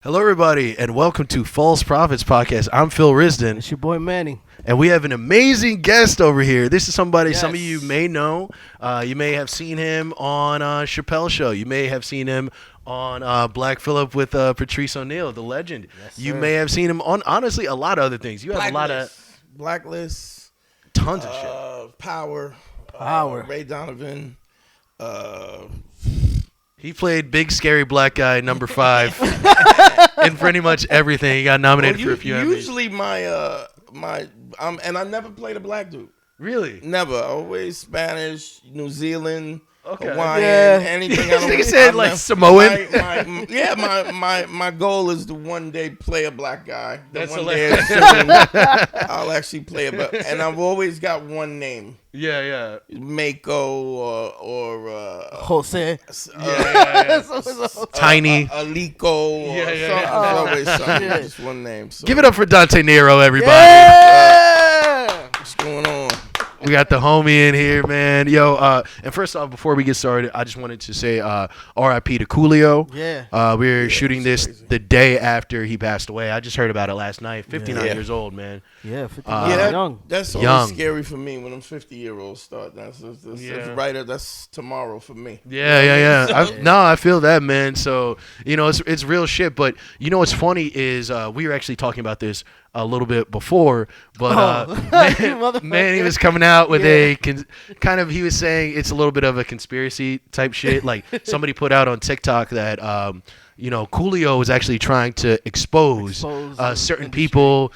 Hello, everybody, and welcome to False Prophets Podcast. I'm Phil Risden, It's your boy Manny. and we have an amazing guest over here. This is somebody some of Yes. you may know. You may have seen him on Chappelle's show. You may have seen him on Black Phillip with Patrice O'Neal, the legend. Yes, You sir. may have seen him on, honestly, a lot of other things. You have a lot of Blacklist, tons of shit. Power, Ray Donovan. He played big, scary black guy, number 5, in pretty much everything. He got nominated for a few Emmys. Usually and I never played a black dude. Really? Never. Always Spanish, New Zealand, Okay. Hawaiian, Yeah. anything. This nigga said, like, Samoan. My goal is to one day play a black guy. That's one hilarious. day I'll actually play and I've always got one name. Yeah. Mako or Jose. Yeah. Tiny. Alico or Yeah. something. Always something. Yeah. Just one name. So Give it up for Dante Nero, everybody. Yeah. what's going on? We got the homie in here, man. Yo, and first off, before we get started, I just wanted to say R.I.P. to Coolio. Yeah. We're shooting this crazy. the day after he passed away. I just heard about it last night. 59 Yeah. years old, man. Yeah. 50 young. That's always Young. scary for me when them 50-year-olds start. That's Yeah. right. That's tomorrow for me. Yeah. I feel that, man. So, it's real shit. But, what's funny is we were actually talking about this a little bit before, but man, he was coming out with he was saying it's a little bit of a conspiracy type shit. Like somebody put out on TikTok that Coolio was actually trying to expose certain industry. people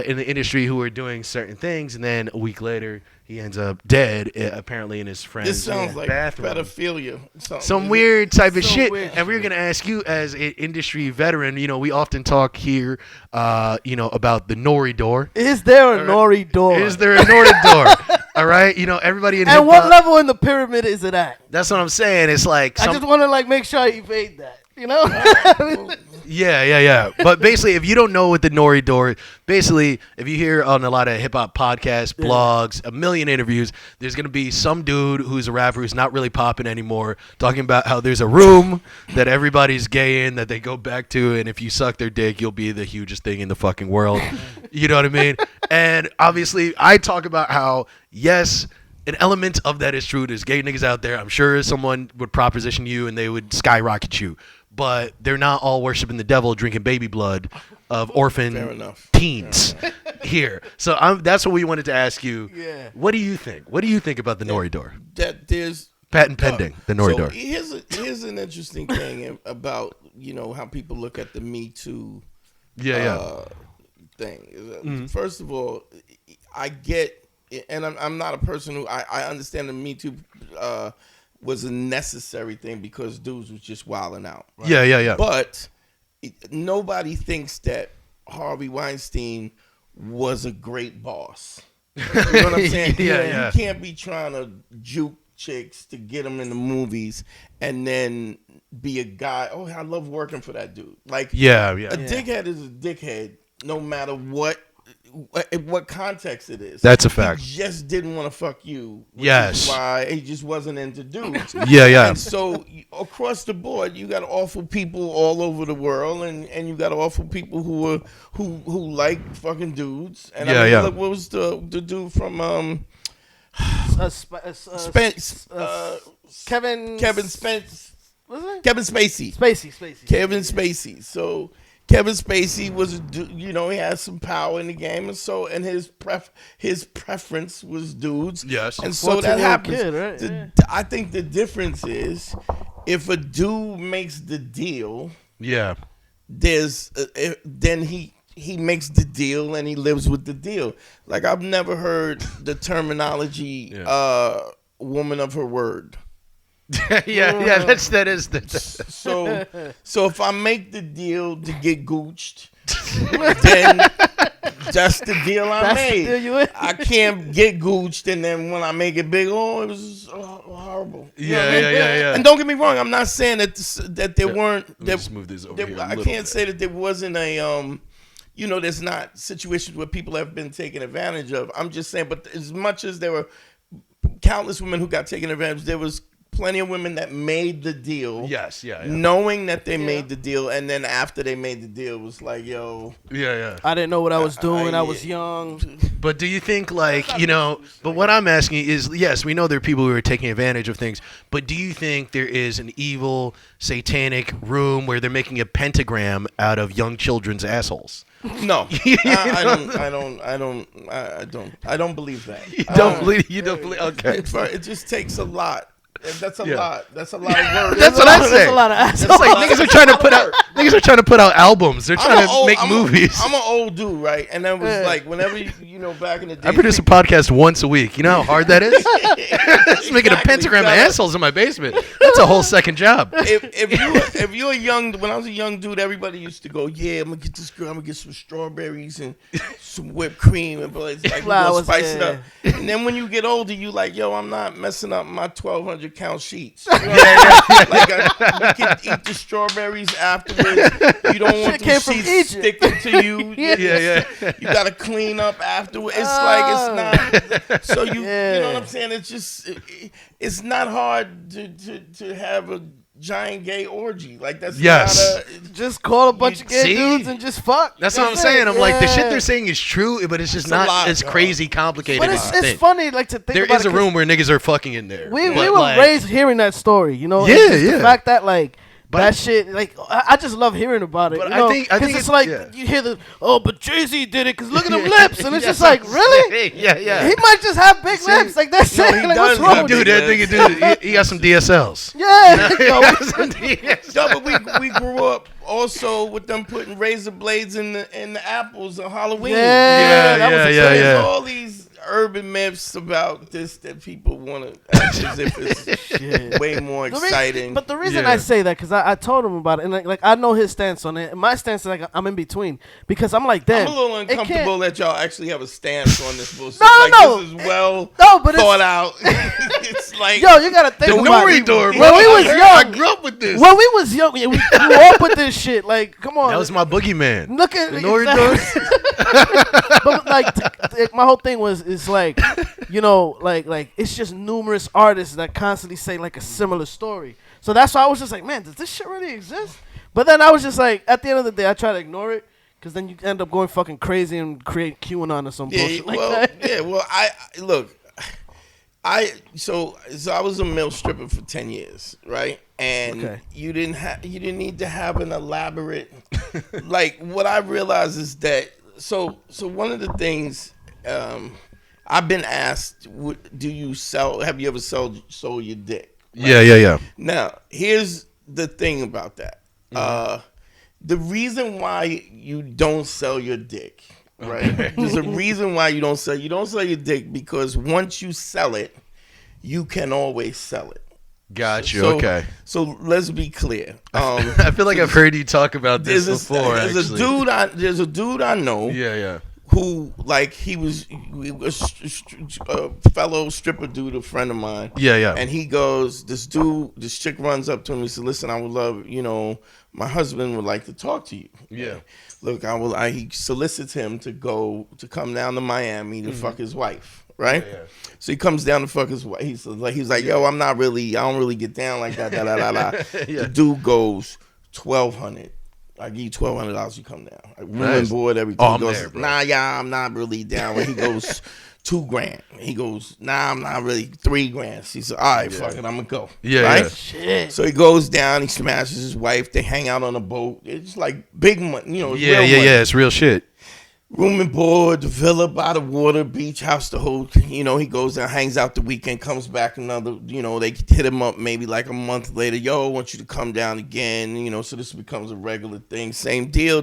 in the industry who were doing certain things, and then a week later he ends up dead, apparently in his friend's This sounds like bathroom. pedophilia. Some weird type of So shit. weird And we were going to ask you as an industry veteran, we often talk here, about the Nori door. Is there a Nori door? Is there a Nori door? All right? Everybody in And what hip-hop- level in the pyramid is it at? That's what I'm saying. It's like I just want to make sure I evade that. Yeah. But basically, if you don't know what the Nori door, basically, if you hear on a lot of hip hop podcasts, blogs, a million interviews, there's gonna be some dude who's a rapper who's not really popping anymore, talking about how there's a room that everybody's gay in that they go back to, and if you suck their dick, you'll be the hugest thing in the fucking world. You know what I mean? And obviously, I talk about how yes. An element of that is true. There's gay niggas out there. I'm sure someone would proposition you and they would skyrocket you. But they're not all worshiping the devil, drinking baby blood of Fair orphan enough. teens here. So that's what we wanted to ask you. Yeah. What do you think? What do you think about the Nori door? That there's Patent pending, the Nori door. Here's an interesting thing about how people look at the Me Too Yeah. thing. First of all, I get, and I'm not a person who I understand the Me Too was a necessary thing because dudes was just wilding out. Right? Yeah. But nobody thinks that Harvey Weinstein was a great boss. You know what I'm saying? Yeah. You can't be trying to juke chicks to get them in the movies and then be a guy. Oh, I love working for that dude. Like, Yeah. a dickhead is a dickhead, no matter what context it is. That's a fact. He just didn't want to fuck you. Which Yes. is why he just wasn't into dudes. Yeah. And so across the board, you got awful people all over the world, and you got awful people who like fucking dudes. And look, what was the dude from Spence? Kevin Spence. What's it? Kevin Spacey. Spacey. Kevin Spacey. So Kevin Spacey was, he had some power in the game, and his preference was dudes. Yes. And so that happens. Kid, right? I think the difference is if a dude makes the deal, Yeah. there's then he makes the deal and he lives with the deal. Like I've never heard the terminology woman of her word. Yeah. That is. So if I make the deal to get gooched, then that's the deal I That's the made. deal you in. I can't get gooched, and then when I make it big, it was horrible. You know what I mean? Yeah. And don't get me wrong, I'm not saying that there weren't. Let me just move this over here. I can't say that there wasn't a there's not situations where people have been taken advantage of. I'm just saying, but as much as there were countless women who got taken advantage, there was plenty of women that made the deal. Yes, yeah. Knowing that they made the deal, and then after they made the deal, it was like, yo. Yeah. I didn't know what I was doing. I was young. But do you think, like, you know, but what I'm asking is, yes, we know there are people who are taking advantage of things, but do you think there is an evil, satanic room where they're making a pentagram out of young children's assholes? No, I don't believe that. You don't believe? Okay. It just takes a lot. That's a lot. That's a lot of work. That's what I say. That's a lot of assholes. It's like niggas are trying to put out albums. They're trying to make movies. I'm an old dude, right? And that was like whenever you know back in the day. I produce a podcast once a week. You know how hard that is? Just making a pentagram of assholes in my basement. That's a whole second job. If you're young, when I was a young dude, everybody used to go, yeah, I'm gonna get this girl. I'm gonna get some strawberries and some whipped cream and like we gonna spice it up. And then when you get older, you like, yo, I'm not messing up my 1,200 count sheets. You know like you can eat the strawberries afterwards. You don't want the sheets sticking to you. Yeah. You gotta clean up afterwards. It's like it's not. So you know what I'm saying? It's just it's not hard to have a giant gay orgy. Like that's not just call a bunch of gay dudes and just fuck. That's what I'm saying. I'm like, the shit they're saying is true, but it's just not as crazy complicated. But it's funny, like, to think there about is a room where niggas are fucking in there. We were raised hearing that story, you know. The fact that like. But that shit, like, I just love hearing about it. But you know? I think it's like you hear but Jay-Z did it because look at them lips, and it's just like, really? Yeah. He might just have big lips, like that's it. Like, what's wrong with dude? He got some DSLs. Yeah, No, but we grew up also with them putting razor blades in the apples on Halloween. Yeah. All these urban myths about this that people want to act as if it's way more exciting. But the reason I say that, because I told him about it, and like I know his stance on it, and my stance is like I'm in between, because I'm like, damn, I'm a little uncomfortable that y'all actually have a stance on this bullshit. No. This is well but thought out. It's like, yo, you gotta think about it. Door, when we was young, I grew up with this. When we was young, we grew up with this shit. Like, come on, that was my boogeyman. Look at the Nori doors. But like, my whole thing was like, you know, like it's just numerous artists that constantly say like a similar story. So that's why I was just like, man, does this shit really exist? But then I was just like, at the end of the day, I try to ignore it, because then you end up going fucking crazy and create QAnon or some bullshit like that. Yeah, well, so I was a male stripper for 10 years, right? And you didn't need to have an elaborate like, what I realized is that so one of the things I've been asked, have you ever sold your dick? Right? Yeah. Now, here's the thing about that. The reason why you don't sell your dick, right? There's a reason why you don't sell your dick, because once you sell it, you can always sell it. Got you. Okay. So let's be clear. I feel like I've heard you talk about this before. There's a dude I know. Yeah. Who, like, he was a fellow stripper dude, a friend of mine. Yeah. And he goes, this chick runs up to him. He said, listen, I would love, my husband would like to talk to you. Yeah. Look, he solicits him to come down to Miami to fuck his wife. Right? Yeah. So he comes down to fuck his wife. He's like, yo, I don't really get down like that. The dude goes, $1,200. I give you $1,200, you come down. Room and board, everything. Oh, he goes, there, bro. I'm not really down. When he goes, $2,000. He goes, I'm not really, $3,000. He said, all right, fuck it, I'm gonna go. Yeah, right? yeah. Shit. So he goes down, he smashes his wife. They hang out on a boat. It's like big money, real money. Yeah. It's real shit. Room and board, the villa by the water, beach house, the whole, he goes down, hangs out the weekend, comes back another, they hit him up maybe like a month later. Yo, I want you to come down again, so this becomes a regular thing. Same deal.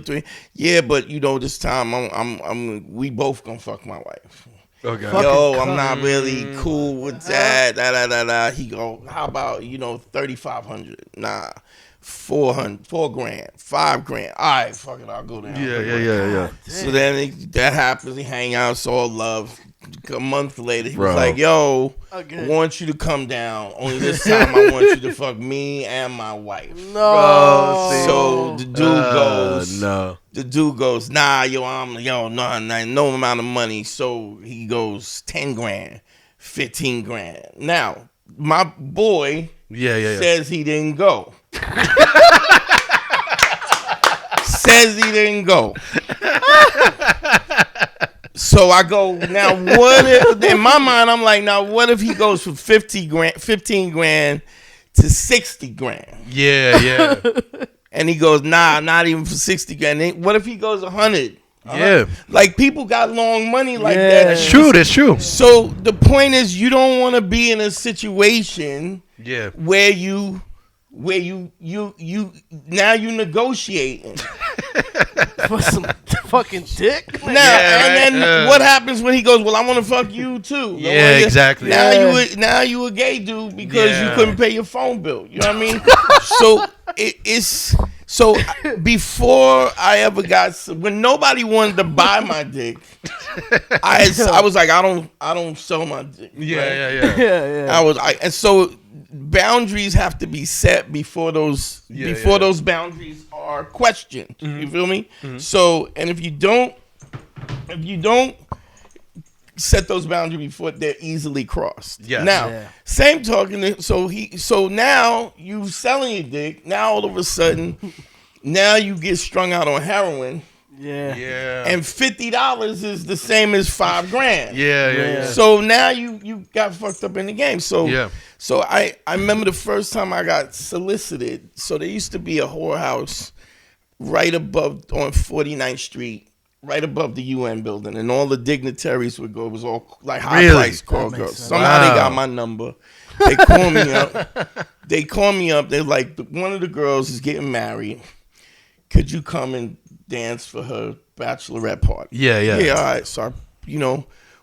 Yeah, but this time we both gonna fuck my wife. Okay. Yo, I'm not really cool with that. He go, how about, $3,500? Nah. $400, $4,000, $5,000. All right, fuck it, I'll go down. Yeah. So then that happens. He hang out. It's all love. A month later, he was like, "Yo, I want you to come down. Only this time, I want you to fuck me and my wife." No. So the dude goes, "No." The dude goes, "Nah, no amount of money." So he goes, $10,000, $15,000. Now, my boy Yeah. says he didn't go. Says he didn't go. So I go, now what if, in my mind, I'm like, now what if he goes from 15 grand to 60 grand? Yeah. And he goes, nah, not even for 60 grand. What if he goes 100? Yeah. Like, people got long money like Yeah. that. That's true. That's true. So the point is, you don't want to be in a situation Yeah. where you now you negotiating. For some fucking dick. Now, Yeah, and right. then what happens when he goes, well, I want to fuck you too. Yeah, exactly. Now you a gay dude because you couldn't pay your phone bill. You know what I mean? So it's so before I ever got, when nobody wanted to buy my dick, I was like, I don't sell my dick. Yeah. Yeah. And so boundaries have to be set before those those boundaries are questioned. You feel me? So, and if you don't set those boundaries before, they're easily crossed. Yes. Now, same talking. So now you selling your dick. Now all of a sudden, now you get strung out on heroin. Yeah. And $50 is the same as $5,000. Yeah. So now you got fucked up in the game. So So I remember the first time I got solicited. So there used to be a whorehouse right above on 49th Street, right above the UN building, and all the dignitaries would go. It was all like high price call girls. Somehow they got my number. They call me up. They're like, one of the girls is getting married. Could you come and dance for her bachelorette party? Yeah, all right. So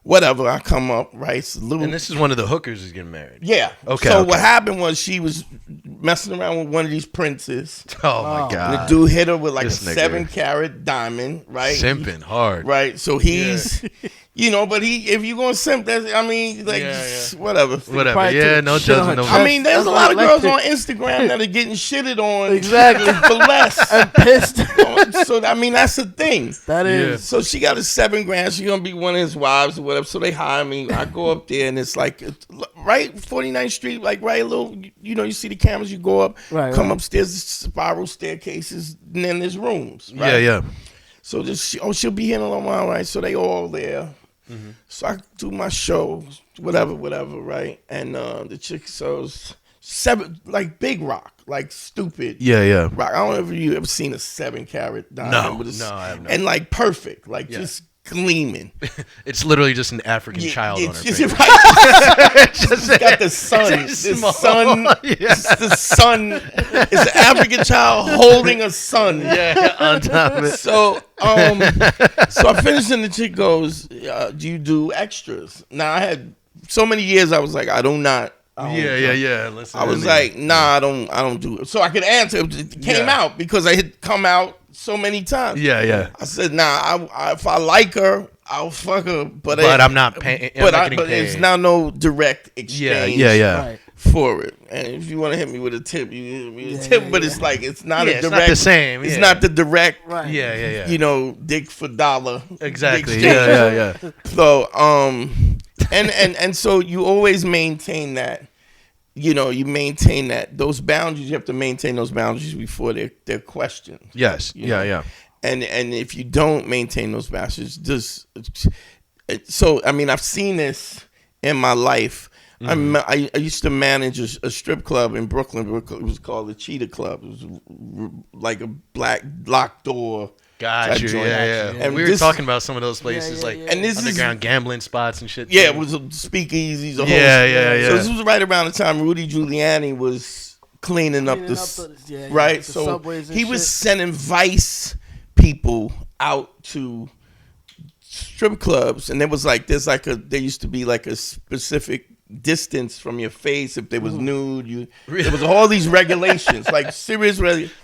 whatever, I come up, right? Salute. And this is one of the hookers who's getting married. Yeah. Okay. So what happened was she was messing around with one of these princes. Oh my And the god. dude hit her with like This a nigga. 7-carat diamond, right? Simping hard. Right. So he's, but if you gonna simp, that's, I mean, like, whatever. Whatever. Probably Yeah, took no shit on judgment. No her I judgment. mean, there's a lot of girls on Instagram that are getting shitted on Exactly. for less. I'm pissed. So I mean, that's the thing. That is. So she got a $7,000. She's gonna be one of his wives or whatever. So they hire me. I go up there and it's like right 49th Street, like right a little. You see the cameras. You go up, come upstairs, spiral staircases, and then there's rooms. Right? Yeah. So she'll be here in a little while, right? So they all there. So I do my show, whatever, right? And the chick sells like big rock, like stupid. Yeah. Rock. I don't know if you ever seen a 7-carat diamond. No, I have not. And like perfect, like just gleaming. It's literally just an African child on her It's face. just, right, it's got the sun. It's The small. sun. The sun. It's an African child holding a sun. Yeah, on top of it. So I finished and the chick goes, do you do extras? Now I had so many years I was like, I don't. Yeah. Listen, I was like, nah, I don't do it. So I could answer. It came out because I had come out so many times. Yeah. I said, nah, if I like her, I'll fuck her. But I'm not paying. But it's now no direct exchange. Yeah. Right. For it, and if you want to hit me with a tip, you hit me with a tip. But it's like it's not a direct. It's not the same. It's not the direct. Right. Yeah. Dick for dollar. Exactly. exchange. Yeah. So and so you always maintain that. You maintain that those boundaries. You have to maintain those boundaries before they're questioned. Yes. Yeah. And if you don't maintain those boundaries, so I mean, I've seen this in my life. I used to manage a strip club in Brooklyn. It was called the Cheetah Club. It was like a black locked door. Got you. Yeah. And we were talking about some of those places, and this underground gambling spots and shit. Yeah, it was a speakeasies. A whole Yeah. So this was right around the time Rudy Giuliani was cleaning up right. So he was sending Vice people out to strip clubs, and there used to be like a specific distance from your face if there was nude. There was all these regulations, like serious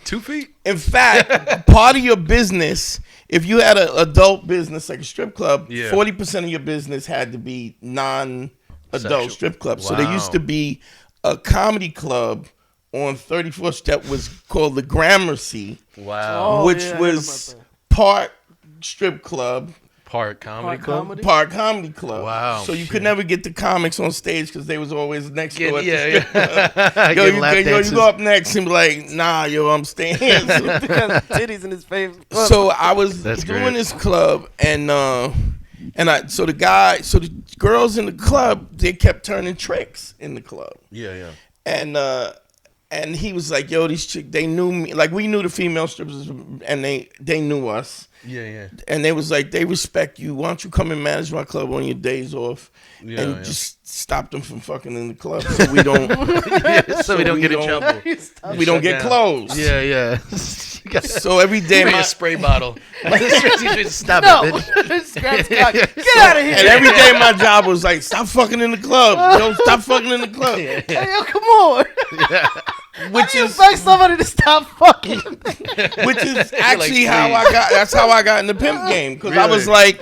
2 feet. In fact, part of your business, if you had an adult business like a strip club, 40% of your business had to be non-adult strip club. So there used to be a comedy club on 34th that was called the Gramercy. Wow. Which was part strip club, Park Comedy Park Club. Comedy? Park Comedy Club. Wow, So you shit. could never get the comics on stage because they was always next door. At the Yeah, strip club. yeah. Yo, Getting lap you dances. go up next and be like, nah, yo, I'm staying here. Because titties in his face. So I was That's doing great. this club, and the girls in the club, they kept turning tricks in the club, Yeah. and he was like, yo, these chicks, they knew me, like we knew the female strippers, and they knew us, Yeah. and they was like, they respect you. Why don't you come and manage my club on your days off, Yeah, and yeah. just stop them from fucking in the club, so we don't, So we don't get in trouble. we don't get down. closed. Yeah. So every day, Give me my, a spray bottle. Stop No. it, bitch. Scratch cock. Get out of here. and every day my job was like, stop fucking in the club. Yo, stop fucking in the club. Hey, yo, come on. Which You is beg somebody to stop fucking. which is actually Like, how please. that's how I got in the pimp game, because I Really? was like,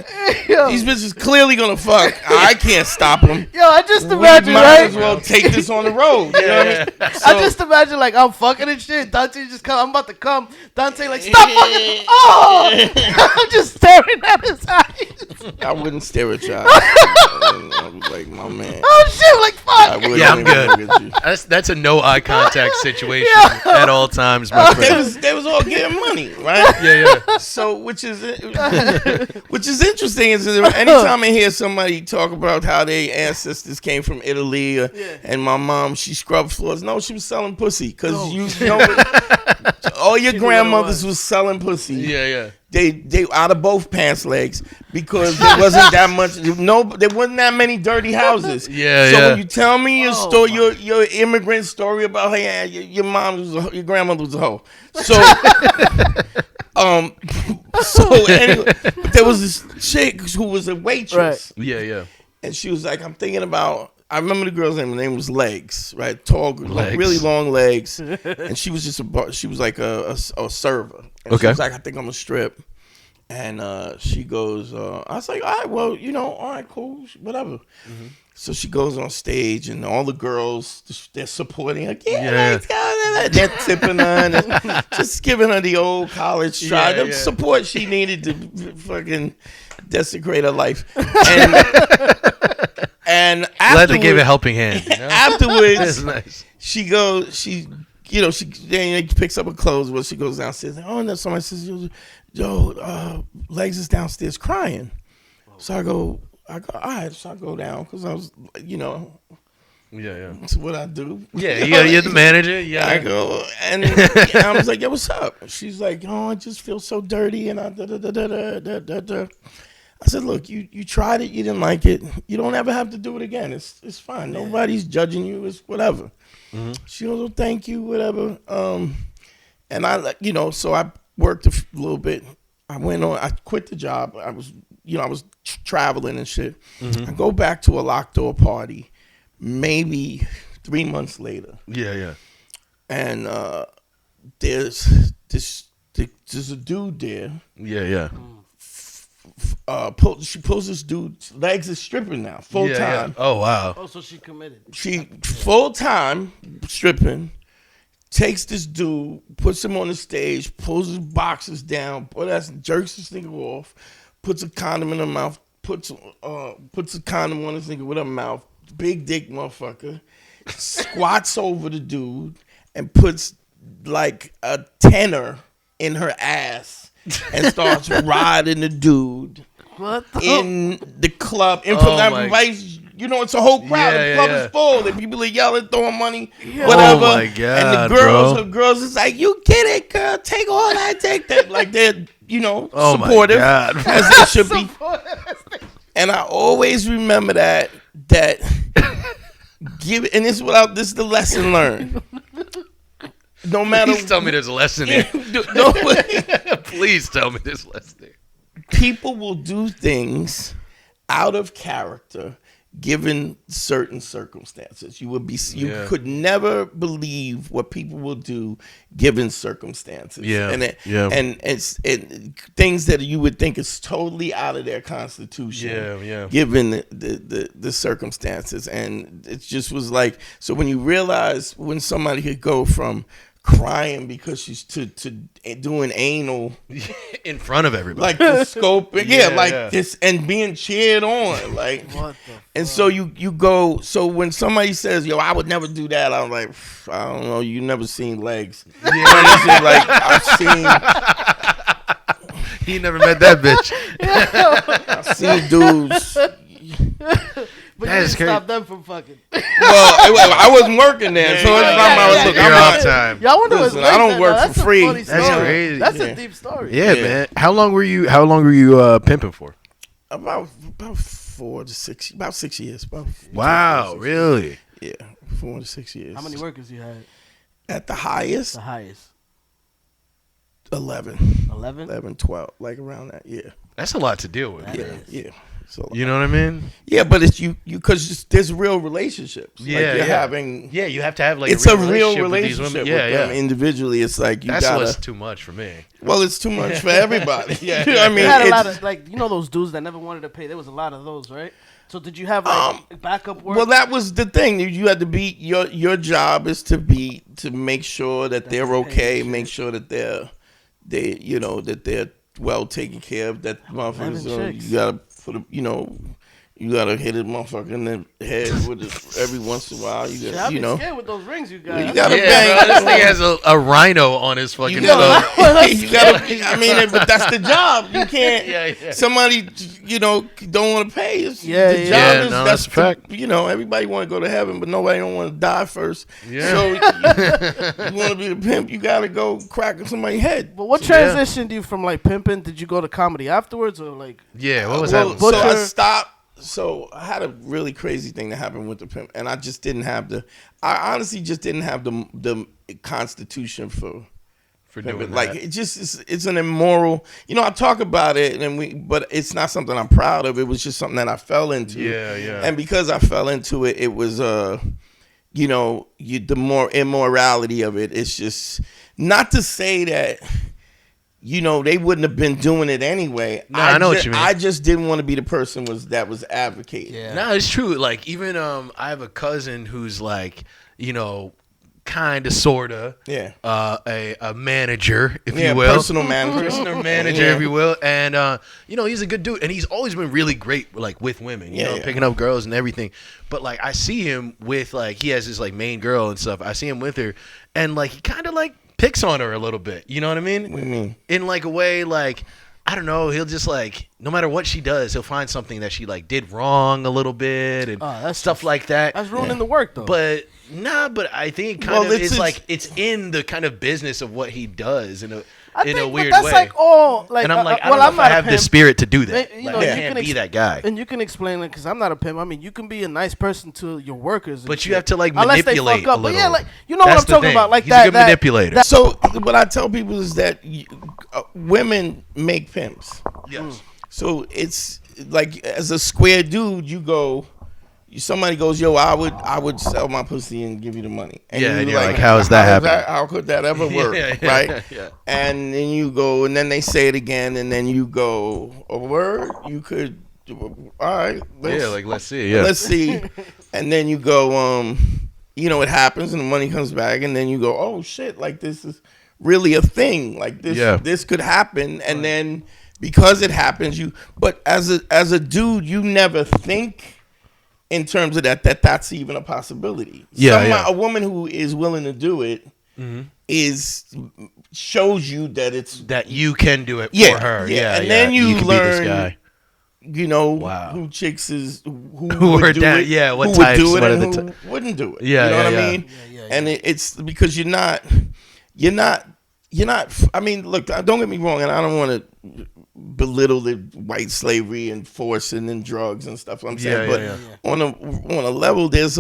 Yo, these bitches clearly gonna fuck. I can't stop them. yo, I just We imagine, might right? as well take this on the road. You know what I mean? I just imagine like I'm fucking and shit. Dante just come. I'm about to come. Dante like stop fucking. Oh, I'm just staring at his eyes. I wouldn't stare at y'all. I was like, my man. Oh shit! Like I fuck. wouldn't Yeah, I'm even good. look at you. That's a no eye contact situation Yeah. at all times, my friend. They was all getting money, right? Yeah. So, which is interesting is that anytime I hear somebody talk about how their ancestors came from Italy, and my mom, she scrubbed floors. No, she was selling pussy, because you know all your grandmothers was selling pussy. Yeah. They out of both pants legs, because there wasn't that much. No, there wasn't that many dirty houses. Yeah, So yeah. when you tell me your story, your immigrant story about hey, your mom was your grandmother was a hoe. So so anyway, but there was this chick who was a waitress, Yeah. and she was like, I'm thinking about. I remember the girl's name. Her name was Legs, right? Tall, like Legs. really long legs, and she was just she was like a server. And Okay. She was like, I think I'm a strip, and she goes. I was like, all right, well, all right, cool, whatever. Mm-hmm. So she goes on stage, and all the girls, they're supporting her. Yeah. Legs, they're tipping her, and just giving her the old college try, the support she needed to fucking desecrate her life. And Glad they gave a helping hand. You know? afterwards, That's nice. she then picks up her clothes. Well, she goes downstairs. Oh, and then somebody says, "Yo, Legs is downstairs crying." So I go, all right. So I go down, because I was, Yeah. that's what I do. Yeah, you're the manager. Yeah. I go, and I was like, "Yo, what's up?" She's like, "Oh, I just feel so dirty," and I said, "Look, you tried it, you didn't like it. You don't ever have to do it again. It's fine. Nobody's judging you. It's whatever." Mm-hmm. She goes, "Well, thank you, whatever." And I, so I worked a little bit. I quit the job. I was traveling and shit. Mm-hmm. I go back to a locked door party, maybe 3 months later, Yeah. and there's a dude there. Yeah. She pulls this dude's Legs is stripping now, full time. Oh wow. Oh, so she committed. She full time stripping, takes this dude, puts him on the stage, pulls his boxes down, jerks his nigga off, puts a condom in her mouth, puts a condom on his nigga with her mouth, big dick motherfucker, squats over the dude and puts like a tenor in her ass and starts riding the dude What the? in the club. In Oh front of my- everybody, it's a whole crowd. Yeah, The club yeah. is full. The people are yelling, throwing money, Yeah. whatever. Oh my And God, the girls, bro. the girls is like, "You get it, girl. Take all that. Take that." Like they're, Oh my supportive God. as they should be. And I always remember that and this is the lesson learned. No matter. Please tell me there's a lesson here. No, Please tell me there's a lesson here. people will do things out of character given certain circumstances. You could never believe what people will do given circumstances. Yeah. And Yeah. it's things that you would think is totally out of their constitution. Yeah. Given the circumstances. And it just was like, so when you realize when somebody could go from crying because she's to doing anal in front of everybody. like the scope, Yeah. this, and being cheered on, like. What the And so you go. So when somebody says, "Yo, I would never do that," I'm like, I don't know. You never seen legs. Yeah. Like I've seen. He never met that bitch. I've seen dudes. But That you is didn't crazy. stop them from fucking. Well, I wasn't working there, so it's not my look. You're I'm off not. time. Y'all wonder what's Listen, I don't like work that, for though. free. That's a funny That's story. crazy. That's Yeah. a deep story. Yeah, man. How long were you pimping for? About 4 to 6, about 6 years. Wow, really? Yeah, 4 to 6 years. How many workers you had? At the highest? The highest. 11. 11? 11, 12, like around that. Yeah, That's a lot to deal with. That man. is. yeah. So You know what I mean? yeah, but it's you because there's real relationships. Yeah, like you're yeah. having. Yeah, you have to have like It's a real relationship with these women. with Yeah, them yeah. individually. It's like you That's gotta. what's too much for me. Well, it's too much for everybody. Yeah, you know what I mean, You had a It's- lot of, like, you know those dudes that never wanted to pay? There was a lot of those, right? So did you have, like, backup work? Well, that was the thing. You had to be your job is to make sure that they're okay, make sure that they're well taken care of. That motherfuckers, you gotta put you gotta hit a motherfucker in the head with it every once in a while. You Shit, got I'd be scared with those rings you got. you gotta Yeah, bang. bro, this thing has a rhino on his fucking You gotta, thumb. you gotta. I mean, but that's the job. You can't. Yeah. Somebody, don't want to pay. The job Yeah. Yeah, is no, that's that's a fact. everybody want to go to heaven, but nobody don't want to die first. Yeah. So you want to be the pimp, you gotta go cracking somebody's head. But what transitioned you from, like, pimping? Did you go to comedy afterwards, or, like... Yeah, what was Well, that? so I Butcher? stopped. So I had a really crazy thing that happened with the pimp, and I just didn't have I honestly just didn't have the constitution for doing pimping. Like that. it just it's an immoral. I talk about it, but it's not something I'm proud of. It was just something that I fell into. Yeah. And because I fell into it, it was the more immorality of it. It's just not to say that. They wouldn't have been doing it anyway. No, I know what you mean. I just didn't want to be the person that was advocating. Yeah. No, it's true. Like even I have a cousin who's like, kind of, sorta, Yeah. a manager, if Yeah, you will, personal manager. personal manager, Yeah. if you will, and he's a good dude, and he's always been really great, like with women, Yeah. picking up girls and everything. But like I see him with like he has this like main girl and stuff. I see him with her, and like he kind of like picks on her a little bit. You know what I mean? What do you mean? In like a way, like I don't know. He'll just like no matter what she does, he'll find something that she like did wrong a little bit and that's stuff like that. That's ruining the work, though. But but I think it kind of is like it's in the kind of business of what he does in a weird that's way. like all like. And I'm like, I well, don't know I'm if I not a have the pimp. spirit to do that. You Like, know, I you can't can be that guy. And you can explain it because I'm not a pimp. I mean, you can be a nice person to your workers, and But you shit. have to like Unless they manipulate fuck up. a But little. yeah, like you know That's what I'm the talking thing. about, like He's that. a good manipulator. So what I tell people is that women make pimps. Yes. So it's like as a square dude, you go. Somebody goes, yo, I would sell my pussy and give you the money. And Yeah, and you're like, how is that happening? How could that ever work, right? Yeah. And then you go, and then they say it again, and then you go, a word, you could, all right, Let's see. Yeah. let's see. And then you go, it happens, and the money comes back, and then you go, oh shit, like this is really a thing, like this could happen, and then because it happens, but as a dude, you never think in terms of that's even a possibility. A woman who is willing to do it shows you that you can do it for her. Yeah. And then you can learn, be this guy. Wow. Who chicks is who Who would are do down- it, yeah, what who types, would do it what and are the who wouldn't do it. Yeah, you know what yeah, I mean? Yeah. And it's because you're not. I mean, look, don't get me wrong, and I don't want to belittle the white slavery and forcing and drugs and stuff. I'm saying, but on a level, there's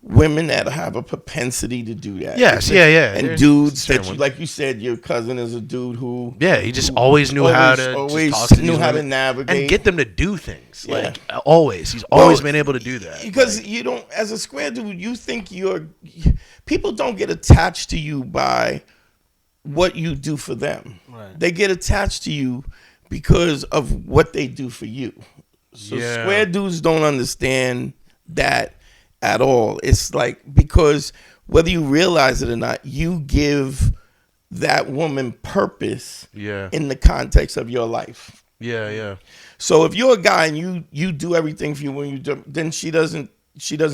women that have a propensity to do that. Yes, And There's dudes certain that, ones. like you said, your cousin is a dude who he just always knew how to always just talk to knew these how to women navigate and get them to do things. Yeah. Like always, he's always been able to do that. Because you don't, as a square dude, you think people don't get attached to you by what you do for them. Right. They get attached to you because of what they do for you. So square dudes don't understand that at all. It's like because whether you realize it or not, you give that woman purpose in the context of your life. Yeah. So if you're a guy and you do everything for you when you do, then she doesn't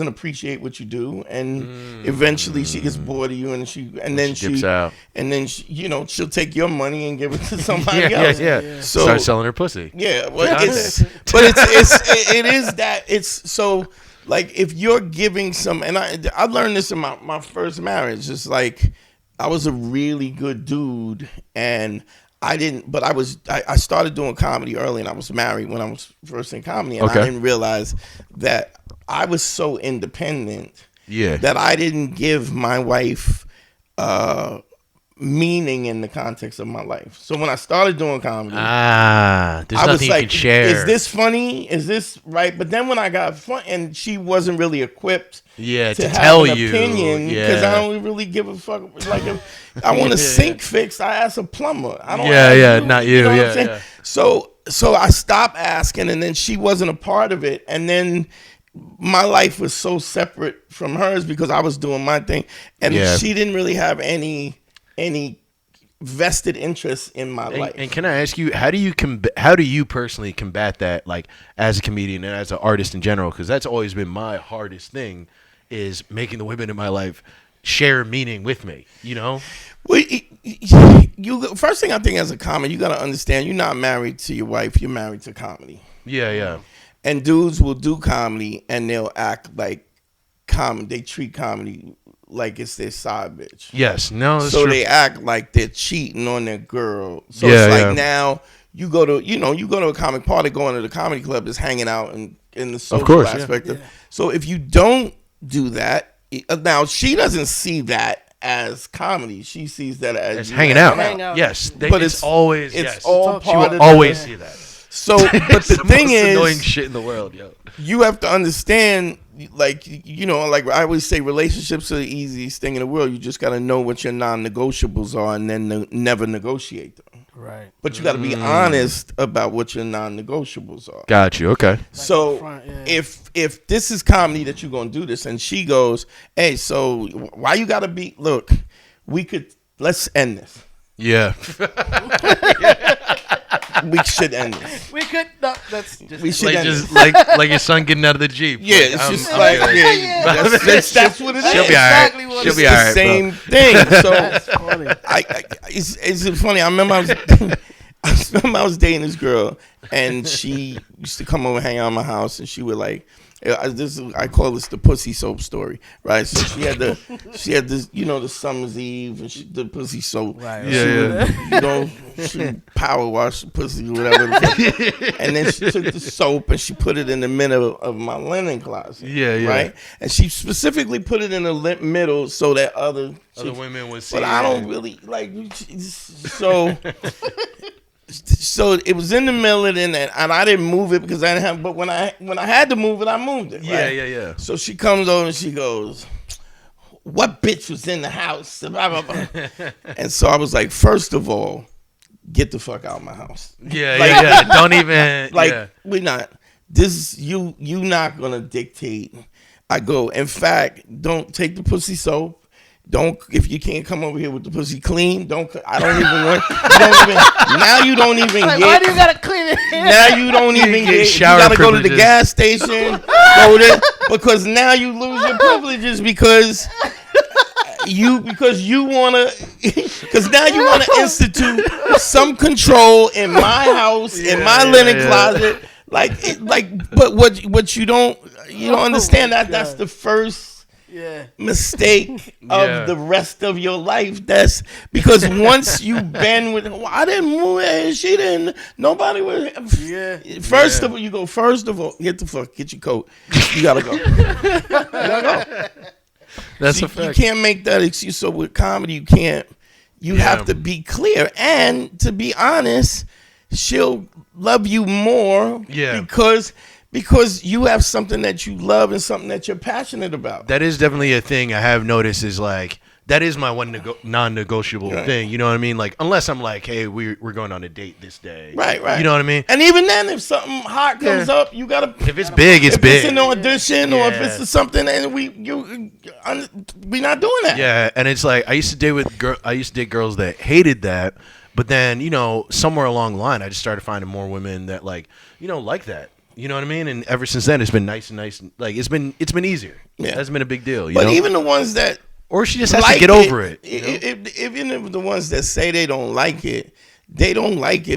appreciate what you do, and eventually she gets bored of you, and then she dips out. And then she'll take your money and give it to somebody else. Yeah. So start selling her pussy. Yeah, well, it is that it's so like if you're giving some, and I learned this in my first marriage. It's like I was a really good dude, and I started doing comedy early, and I was married when I was first in comedy, and I didn't realize that I was so independent that I didn't give my wife meaning in the context of my life. So when I started doing comedy, there's I nothing was like, you can share. is this funny? Is this right? But then when I got fun, and she wasn't really equipped to have tell an you opinion, because I don't really give a fuck. Like if I want a sink fixed, I ask a plumber. I don't not you. know what I'm saying? So I stopped asking, and then she wasn't a part of it, and then my life was so separate from hers because I was doing my thing, and she didn't really have any vested interest in my life. And can I ask you, how do you personally combat that, like as a comedian and as an artist in general? Because that's always been my hardest thing, is making the women in my life share meaning with me. You know. Well, first thing I think as a comic, you got to understand you're not married to your wife. You're married to comedy. Yeah. And dudes will do comedy and they'll act like comedy. They treat comedy like it's their side bitch. Yes. No. That's so true. they act like they're cheating on their girl. So it's like now you go to a comic party, going to the comedy club, is hanging out in the social aspect. So if you don't do that, now she doesn't see that as comedy. She sees that as hanging out. Yes. But it's always all part she of will always see that. So, but the thing is, annoying shit in the world, yo. You have to understand, like I always say, relationships are the easiest thing in the world. You just got to know what your non-negotiables are, and then never negotiate them. Right. But you got to be honest about what your non-negotiables are. Got you. Okay. So if this is comedy that you're gonna do this, and she goes, "Hey, so why you gotta be? Look, let's end this." Yeah. We should end this. We could. No, that's just. We should end this. like your son getting out of the Jeep. Yeah, like, it's just I'm like good. that's what it is. She'll be exactly all right. what She'll it be is. all right. Same thing. So That's funny. it's funny. I remember I was dating this girl, and she used to come over and hang out at my house, and she would like. I call this the pussy soap story, right? So she had this, the summer's eve, and the pussy soap. Right. She would power wash the pussy or whatever. And then she took the soap and she put it in the middle of my linen closet. Yeah. Right? And she specifically put it in the middle so that other women would see. But I don't really like so. So it was in the middle of it, and I didn't move it because I didn't have. But when I had to move it, I moved it. Right? Yeah. So she comes over and she goes, "What bitch was in the house?" Blah, blah, blah. And so I was like, first of all, get the fuck out of my house. Yeah. Don't even. We're not. This you not gonna dictate. I go. In fact, don't take the pussy soap. If you can't come over here with the pussy clean, now you don't even Like, get. why do you gotta clean it? Now you don't even get. You shower gotta go to the privileges. gas station, go there, because now you lose your privileges because you wanna institute some control in my house, in my linen closet. But what you don't understand that's the first. Mistake of the rest of your life. That's because once you've been with, I didn't move it, she didn't, nobody was. First of all, get your coat. You gotta go. That's So a fact. you can't make that excuse. So with comedy, you can't. You have to be clear, and to be honest, she'll love you more. Because you have something that you love and something that you're passionate about. That is definitely a thing I have noticed, is like that is my one non-negotiable Right. thing. You know what I mean? Like, unless I'm like, hey, we're going on a date this day. Right. You know what I mean? And even then, if something hot comes Yeah. up, you gotta. If it's big, it's if big. it's an audition or if Yeah. it's something, and we not doing that. Yeah, and it's like I used to date girls that hated that, but then somewhere along the line, I just started finding more women that like that. You know what I mean? And ever since then, it's been nice and nice. Like it's been easier. Yeah. It hasn't been a big deal. But even the ones that or she just has like to get over it. You know? Even if the ones that say they don't like it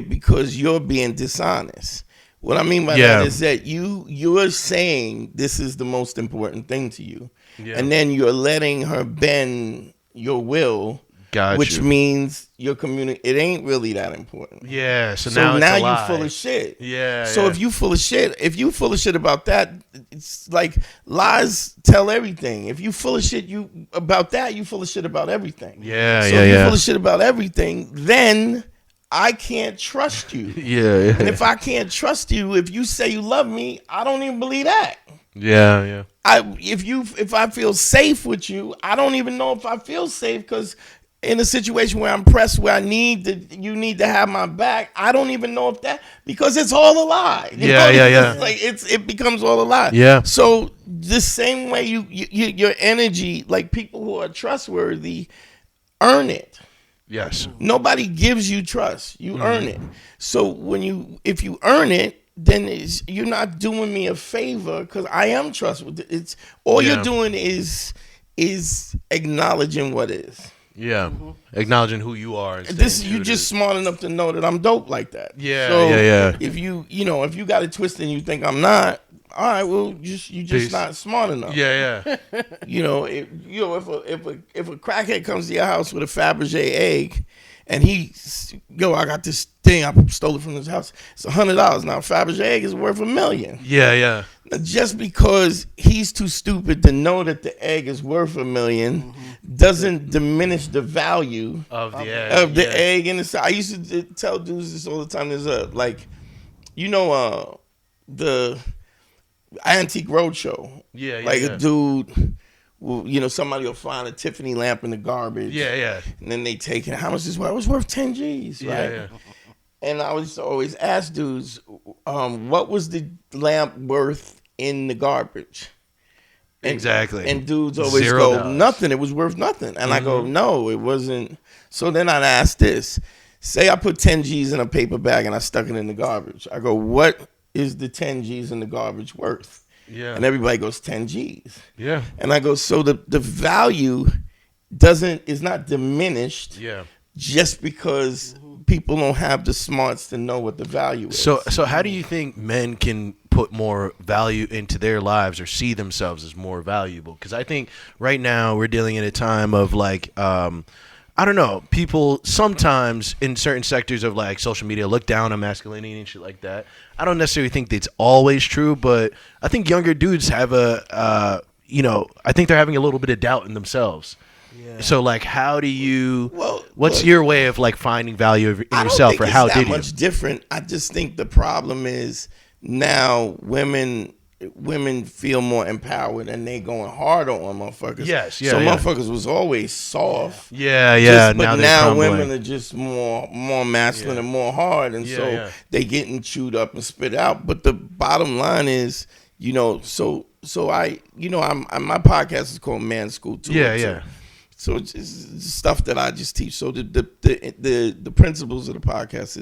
because you're being dishonest. What I mean by that is that you're saying this is the most important thing to you, and then you're letting her bend your will. Which means your community, it ain't really that important. Yeah. So now it's a you're lie. full of shit. Yeah. So yeah. if you full of shit about that, it's like lies tell everything. If you full of shit about that, you full of shit about everything. Yeah. So yeah. if you Yeah. full of shit about everything, then I can't trust you. Yeah. And if I can't trust you, if you say you love me, I don't even believe that. Yeah. Yeah. If I feel safe with you, I don't even know if I feel safe because in a situation where I'm pressed, where you need to have my back, I don't even know if that, because it's all a lie. You know? It's like it becomes all a lie. Yeah. So the same way your energy, like people who are trustworthy, earn it. Yes. Nobody gives you trust. You earn it. So if you earn it, then you're not doing me a favor because I am trustworthy. It's all you're doing is acknowledging what is. Yeah. Acknowledging who you are. And You just smart enough to know that I'm dope like that. Yeah. So yeah. if if you got it twisted and you think I'm not, all right, well, you just not smart enough. Yeah. If a crackhead comes to your house with a Fabergé egg, and I got this thing, I stole it from his house. It's $100. Now Fabergé egg is worth $1 million. Yeah. Now, just because he's too stupid to know that the egg is worth $1 million doesn't diminish the value of the egg. Egg in the side. I used to tell dudes this all the time. There's the Antique Roadshow. A dude. Well, somebody will find a Tiffany lamp in the garbage. Yeah. And then they take it. How much is it worth? It was worth 10 G's, right? Yeah. And I was always ask dudes, what was the lamp worth in the garbage? Exactly. And dudes always $0. go, nothing. It was worth nothing. And I go, no, it wasn't. So then I'd ask this. Say I put 10 G's in a paper bag and I stuck it in the garbage. I go, what is the 10 G's in the garbage worth? Yeah. And everybody goes 10 G's. Yeah. And I go, so the value is not diminished. Yeah. Just because people don't have the smarts to know what the value is. So how do you think men can put more value into their lives or see themselves as more valuable? Because I think right now we're dealing in a time of like, I don't know, people sometimes in certain sectors of like social media look down on masculinity and shit like that. I don't necessarily think that's always true, but I think younger dudes have I think they're having a little bit of doubt in themselves. Yeah. So like, how do you? What's your way of like finding value in yourself, or how did you? It's not much different. I just think the problem is now women feel more empowered and they going harder on motherfuckers. Yes, yeah. So yeah. motherfuckers was always soft. Yeah. But now women are just more masculine and more hard, and they getting chewed up and spit out. But the bottom line is, so my podcast is called Man School too. Yeah. So it's stuff that I just teach. So the principles of the podcast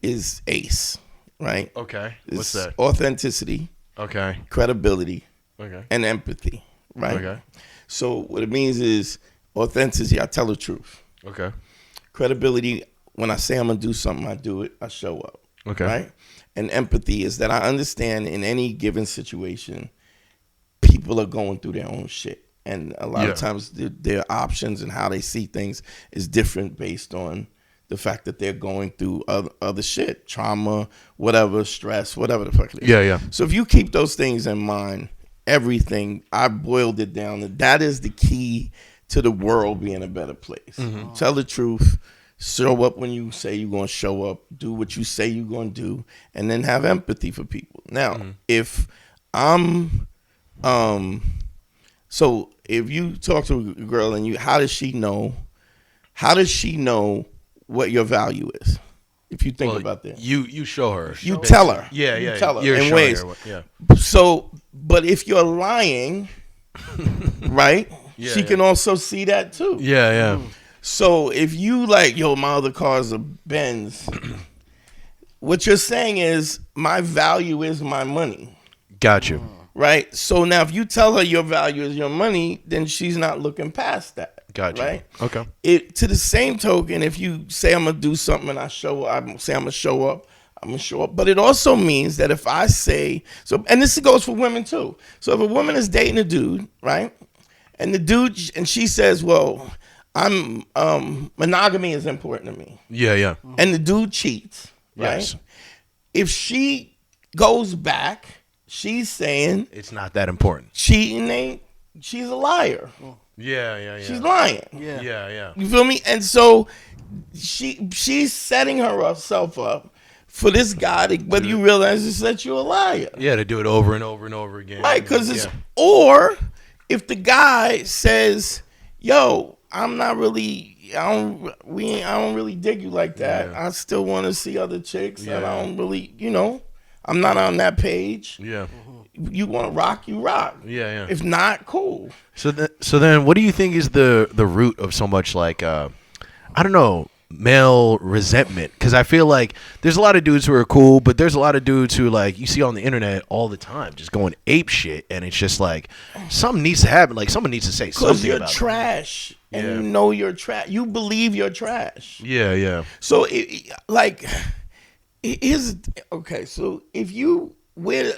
is ACE, right? Okay. It's What's that? Authenticity. Okay. Credibility. Okay. And empathy, right? Okay. So what it means is authenticity, I tell the truth. Okay. Credibility, when I say I'm going to do something, I do it, I show up. Okay. Right? And empathy is that I understand in any given situation, people are going through their own shit. And a lot of times their options and how they see things is different based on the fact that they're going through other shit, trauma, whatever, stress, whatever the fuck it is. Yeah. So if you keep those things in mind, everything, I boiled it down. That is the key to the world being a better place. Mm-hmm. Tell the truth. Show up when you say you're going to show up. Do what you say you're going to do. And then have empathy for people. Now, if I'm... if you talk to a girl and how does she know what your value is? If you think about that, you show her. You tell her. Yeah, you yeah. tell her You're in showing ways. her yeah. So, but if you're lying, right? Yeah, She can also see that too. Yeah, yeah. So if you like, yo, my other car's a Benz, what you're saying is my value is my money. Got you. Right? So now if you tell her your value is your money, then she's not looking past that. Gotcha. Right? Okay. To the same token, if you say I'm going to do something and I say I'm going to show up, I'm going to show up. But it also means that if I say, and this goes for women too. So if a woman is dating a dude, right? And the dude, and she says, well, monogamy is important to me. Yeah, yeah. And the dude cheats, right? Yes. If she goes back, she's saying it's not that important. Cheating she's a liar. Yeah, yeah, yeah. She's lying. Yeah, yeah, yeah. You feel me? And so she's setting herself up for this guy, whether you realize it's that you're a liar. Yeah, to do it over and over and over again. Right, because or if the guy says, yo, I don't really dig you like that. Yeah. I still want to see other chicks, and I don't really, I'm not on that page. Yeah. You want to rock, you rock. Yeah, yeah. If not, cool. So then, what do you think is the root of so much like I don't know, male resentment? Because I feel like there's a lot of dudes who are cool, but there's a lot of dudes who like you see on the internet all the time, just going ape shit, and it's just like something needs to happen. Like someone needs to say something about it. Because you're trash, and you know you're trash. You believe you're trash. Yeah, yeah. So okay. So if you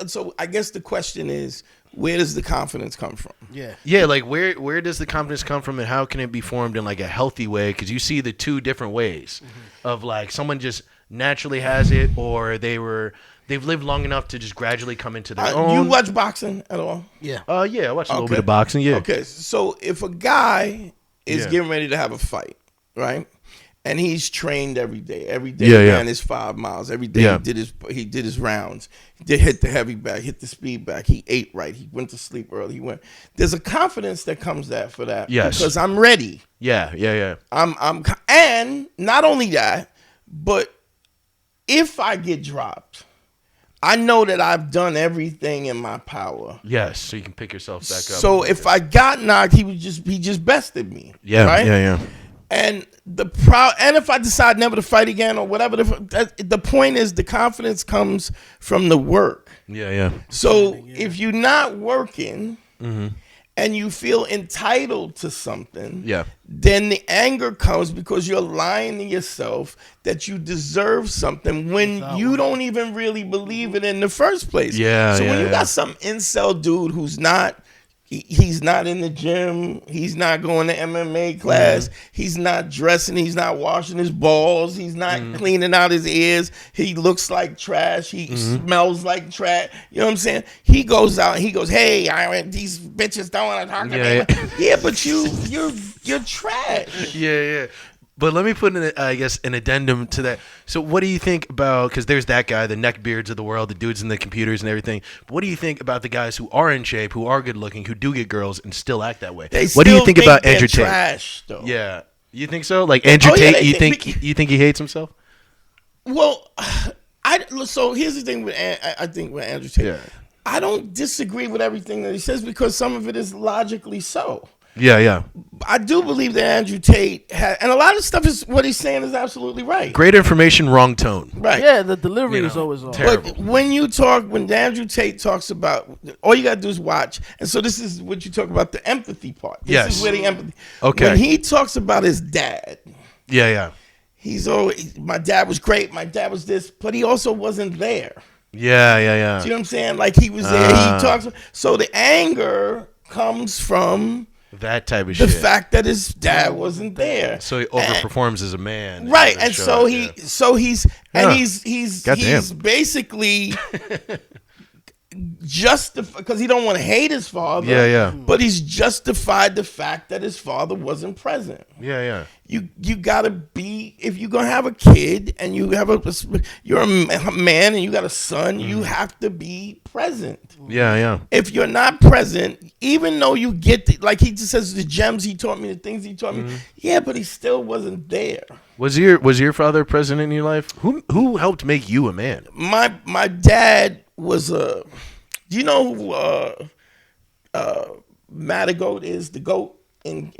so I guess the question is, where does the confidence come from? Yeah. Yeah, like where does the confidence come from, and how can it be formed in like a healthy way? Because you see the two different ways of like someone just naturally has it, or they've lived long enough to just gradually come into their own. You watch boxing at all? Yeah. Yeah, I watch a little bit of boxing. Yeah. Okay, so if a guy is getting ready to have a fight, right? And he's trained every day. Every day he ran his 5 miles. Every day he did his rounds. He did hit the heavy back, hit the speed back. He ate right. He went to sleep early. There's a confidence that comes for that. Yes. Because I'm ready. Yeah, yeah, yeah. And not only that, but if I get dropped, I know that I've done everything in my power. Yes, so you can pick yourself back up. So if I got knocked, he just bested me. Yeah, right? Yeah, yeah. And and if I decide never to fight again or whatever, the point is the confidence comes from the work. Yeah, yeah. So if you're not working and you feel entitled to something, then the anger comes because you're lying to yourself that you deserve something when you don't even really believe it in the first place. Yeah. So when you got some incel dude who's not. He's not in the gym. He's not going to MMA class. He's not dressing. He's not washing his balls. He's not cleaning out his ears. He looks like trash. He smells like trash. You know what I'm saying? He goes out and he goes, hey, these bitches don't want to talk to me. Yeah, but you're trash. Yeah, yeah. But let me put in, I guess, an addendum to that. So what do you think about, because there's that guy, the neckbeards of the world, the dudes in the computers and everything. But what do you think about the guys who are in shape, who are good looking, who do get girls and still act that way? What do you think about Andrew Tate? Trash, though. Yeah. You think so? Like Andrew Tate, you think he hates himself? Well, so here's the thing with Andrew Tate. Yeah. I don't disagree with everything that he says because some of it is logically so. Yeah, yeah. I do believe that Andrew Tate and a lot of stuff is what he's saying is absolutely right. Great information, wrong tone. Right. Yeah, the delivery is always off. But when Andrew Tate talks about, all you got to do is watch. And so this is what you talk about, the empathy part. This is where the empathy. Okay. When he talks about his dad. Yeah, yeah. He's always, my dad was great. My dad was this, but he also wasn't there. Yeah, yeah, yeah. Do you know what I'm saying? Like he was there. He talks. So the anger comes from that type of shit. The fact that his dad wasn't there. So he overperforms as a man. Right. And so he's basically because he don't want to hate his father. Yeah. But he's justified the fact that his father wasn't present. Yeah. You gotta be, if you're gonna have a kid and you're a man and you got a son, you have to be present. Yeah. If you're not present, even though you get like he just says the gems he taught me, the things he taught me, yeah, but he still wasn't there. Was your father present in your life? Who helped make you a man? My dad was do you know who Matagoat is, the goat in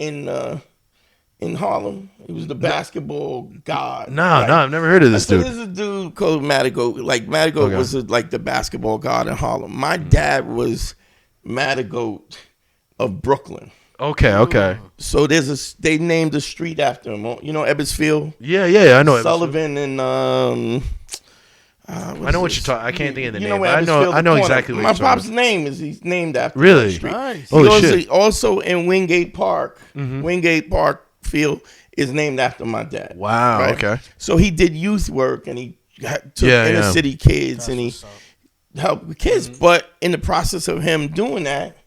Harlem? He was the basketball god. No, I've never heard of this dude. There's a dude called Matagoat. Like Matagoat was like the basketball god in Harlem. My dad was Matagoat of Brooklyn. Okay. So they named a street after him. You know Ebbets Field? Yeah, I know Sullivan and I know what you're talking. I can't think of the name. But I know exactly what my you're talking pop's name is. He's named after Really? that street. Nice. Holy shit. Also in Wingate Park. Wingate Park Field is named after my dad. Wow. Right? Okay. So he did youth work and he took inner city kids and he helped with kids. But in the process of him doing that,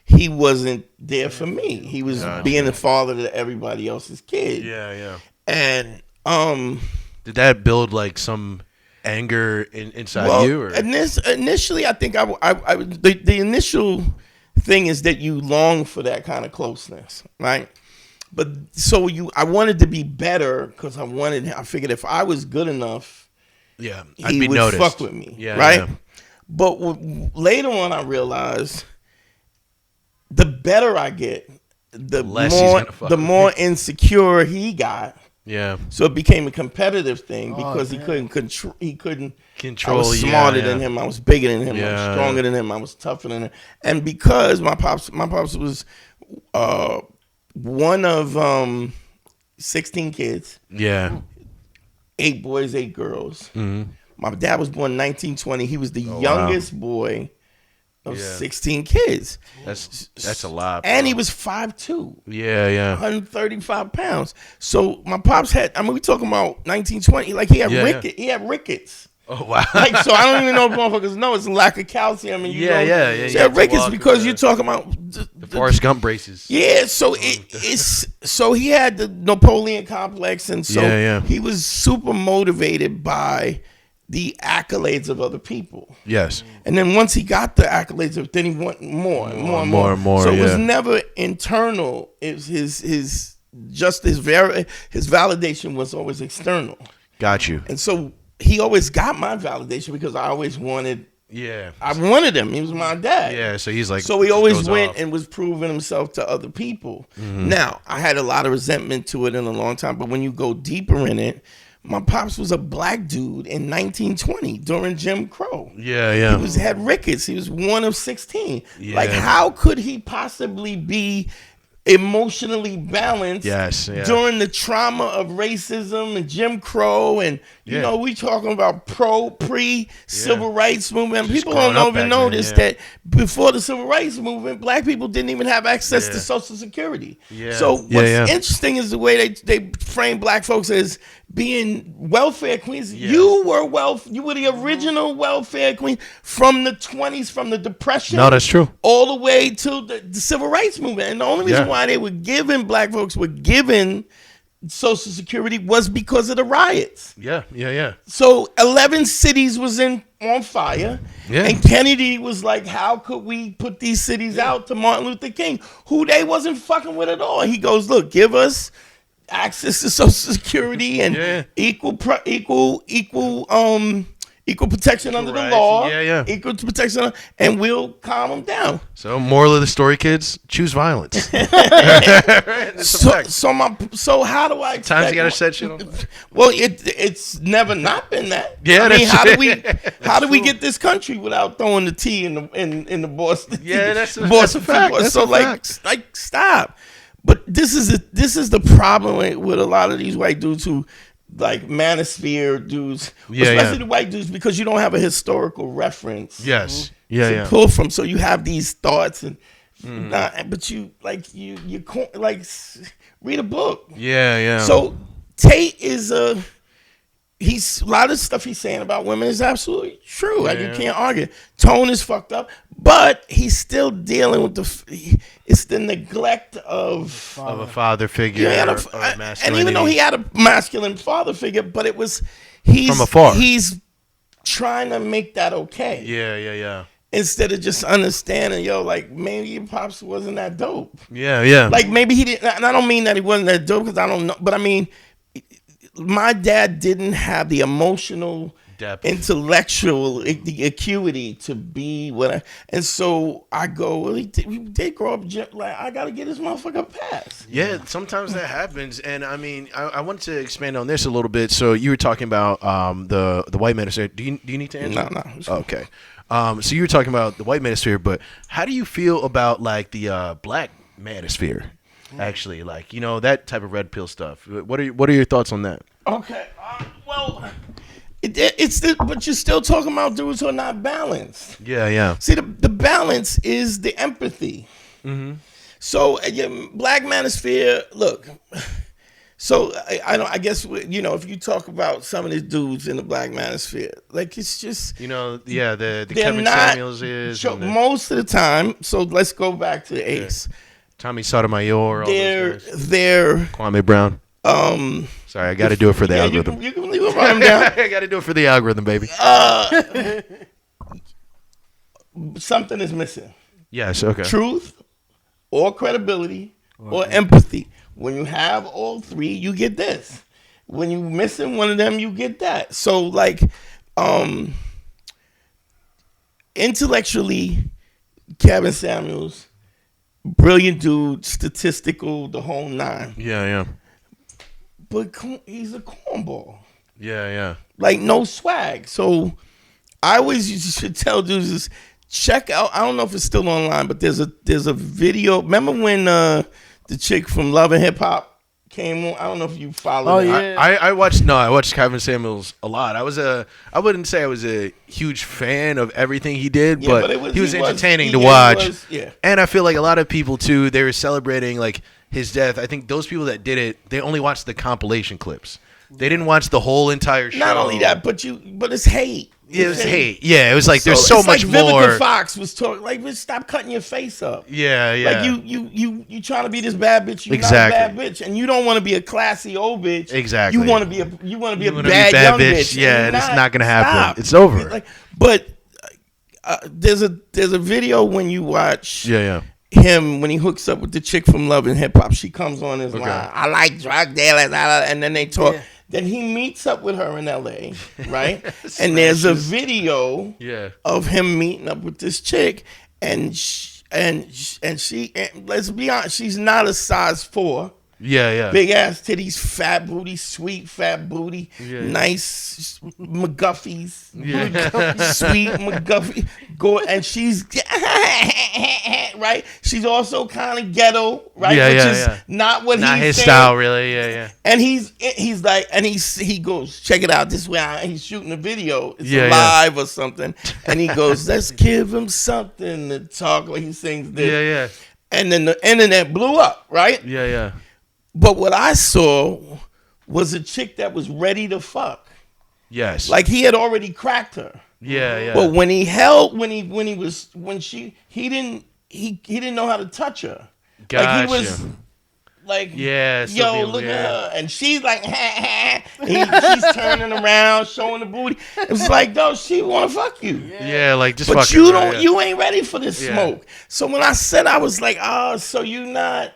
he wasn't there for me. He was being the father to everybody else's kid. Yeah. And did that build like some anger inside you? Or? Initially, I think the initial thing is that you long for that kind of closeness, right? But so I wanted to be better because I figured if I was good enough, I'd he be would noticed. fuck with me, Yeah, right? yeah. But later on, I realized the better I get, the less he's gonna fuck with more me. insecure he got. Yeah. So it became a competitive thing because he couldn't control. I was smarter than him. I was bigger than him. I was stronger than him. I was tougher than him. And because my pops was one of 16 kids. Yeah. 8 boys, 8 girls. Mm-hmm. My dad was born in 1920. He was the youngest boy of 16 kids. That's a lot. And he was 5'2". Yeah. 135 pounds. So my pops had, we talking about 1920, like he had he had rickets. Oh, wow. Like, so I don't even know if motherfuckers know it's a lack of calcium. And So he you had rickets because you're talking about the Forrest Gump braces. Yeah, so so he had the Napoleon complex, and so he was super motivated by the accolades of other people. Yes. And then once he got the accolades, then he wanted more and more. So it was never internal. It was his validation was always external. Got you. And so he always got my validation because I always wanted. Yeah. I wanted him. He was my dad. Yeah. So he's like. So he always went and was proving himself to other people. Mm-hmm. Now I had a lot of resentment to it in a long time, but when you go deeper in it. My pops was a black dude in 1920 during Jim Crow. Yeah. He had rickets. He was one of 16. Yeah. Like, how could he possibly be emotionally balanced during the trauma of racism and Jim Crow? And, you know, we talking about pre-civil rights movement. Just people don't even notice that before the civil rights movement, black people didn't even have access to Social Security. Yeah. So what's interesting is the way they frame black folks as being welfare queens. You were the original welfare queen from the 20s, from the Depression. No, that's true. All the way to the civil rights movement. And the only reason why they were given, black folks were given Social Security was because of the riots. Yeah. So 11 cities was on fire. Yeah. And Kennedy was like, how could we put these cities out to Martin Luther King, who they wasn't fucking with at all? He goes, look, give us access to Social Security and equal protection under the law. Equal protection, and we'll calm them down. So, moral of the story, kids: choose violence. So how do I? Times you gotta set shit on fire. Well, it's never not been that. Yeah, how do we get this country without throwing the tea in the Boston? Yeah, that's a fact. That's a fact. Like stop. But this is the problem with a lot of these white dudes who like Manosphere dudes, especially the white dudes, because you don't have a historical reference. To pull from. So you have these thoughts and, but you read a book. Yeah. So Tate is a lot of stuff he's saying about women is absolutely true. Like, you Yeah. can't argue. Tone is fucked up, but he's still dealing with it's the neglect of a father figure, yeah, or masculinity. and even though he had a masculine father figure, but it was he's From afar. He's trying to make that okay. Yeah. Instead of just understanding, like, maybe your pops wasn't that dope. Yeah. Like, maybe he didn't, and I don't mean that he wasn't that dope because I don't know, but I mean, my dad didn't have the emotional Depth. intellectual the acuity to be what and so I go, well, he did grow up like, I gotta get this motherfucker a pass. Yeah, sometimes that happens, and I mean, I wanted to expand on this a little bit. So you were talking about the white manosphere. Do you need to answer? No. Okay. So you were talking about the white manosphere, but how do you feel about like the black manosphere? Actually, like, that type of red pill stuff. What are your thoughts on that? Okay, well, but you're still talking about dudes who are not balanced. Yeah. See, the balance is the empathy. Mm-hmm. So black manosphere, look. So I guess if you talk about some of these dudes in the black manosphere, like, it's just the they're Kevin not Samuels is most of the time. So let's go back to the Ace. Tommy Sotomayor. They're Kwame Brown. Sorry, I got to do it for the algorithm. You can leave them write them down. I got to do it for the algorithm, baby. Something is missing. Yes. Okay. Truth, or credibility, or empathy. When you have all three, you get this. When you missing one of them, you get that. So, like, intellectually, Kevin Samuels, brilliant dude, statistical, the whole nine. Yeah. But he's a cornball. Yeah. Like, no swag. So I always should tell dudes is check out. I don't know if it's still online, but there's a video. Remember when the chick from Love and Hip Hop came on? I don't know if you followed. Oh, that. yeah. I watched Kevin Samuels a lot. I wouldn't say I was a huge fan of everything he did, Yeah, but he was entertaining to watch. Yeah. And I feel like a lot of people too, they were celebrating like his death. I think those people that did it, they only watched the compilation clips. They didn't watch the whole entire show. Not only that, but it's hate. Yeah, it was hate. Yeah, it was like there's so it's much like more. Vivica Fox was talking like, bitch, stop cutting your face up. Yeah. Like you trying to be this bad bitch. You're Exactly. not a bad bitch, and you don't want to be a classy old bitch. Exactly. You want to be a bad young bitch. Yeah, and it's not gonna happen. Stop. It's over. But there's a video when you watch. Yeah. Him when he hooks up with the chick from Love and Hip Hop. She comes on his line. I like drug dealers, and then they talk. Yeah. Then he meets up with her in L.A., right? And there's a video of him meeting up with this chick, and she let's be honest, she's not a size 4. Yeah. Big ass titties, fat booty, sweet fat booty, nice McGuffies, sweet McGuffie. And she's right. She's also kind of ghetto, right? Which is not what not he's his saying. style, really. Yeah. And he's like, and he goes, check it out. This way, he's shooting a video. It's live or something. And he goes, let's give him something to talk. Like, he sings this. Yeah. And then the internet blew up, right? Yeah. But what I saw was a chick that was ready to fuck. Yes. Like, he had already cracked her. Yeah. But when he didn't know how to touch her. Gotcha. Like, he was like, yo, look at her. And she's like, she's turning around, showing the booty. It was like, no, she want to fuck you. Yeah, like, just but fuck you her, don't, right? you ain't ready for this smoke. So when I said, I was like, oh, so you not...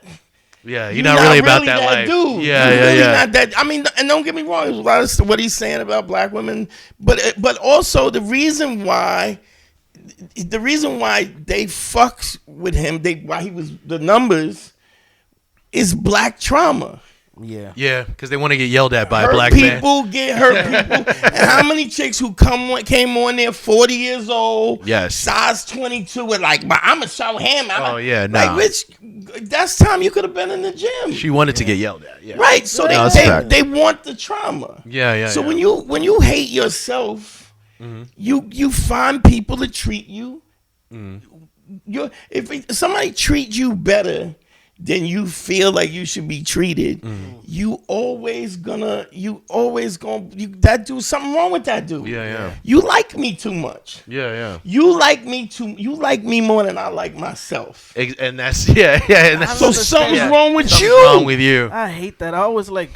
Yeah, you're not really about that life. Dude. Yeah. Not that. I mean, and don't get me wrong, there's a lot of what he's saying about black women, but also the reason why they fucks with him, why he was the numbers, is black trauma. Yeah, because they want to get yelled at by a black people man. Get hurt people. And how many chicks who came on there 40 years old, size 22, were like, but I'm going to show him. Like, Rich, that's time you could have been in the gym. She wanted to get yelled at. Yeah. Right, so they want the trauma. Yeah. So when you hate yourself, you find people to treat you. If somebody treats you better, then you feel like you should be treated. You always gonna that dude, something wrong with that dude. Yeah. You like me too much. Yeah. You like me more than I like myself. And that's and that's So something's wrong with something's you. wrong with you. I hate that. I always like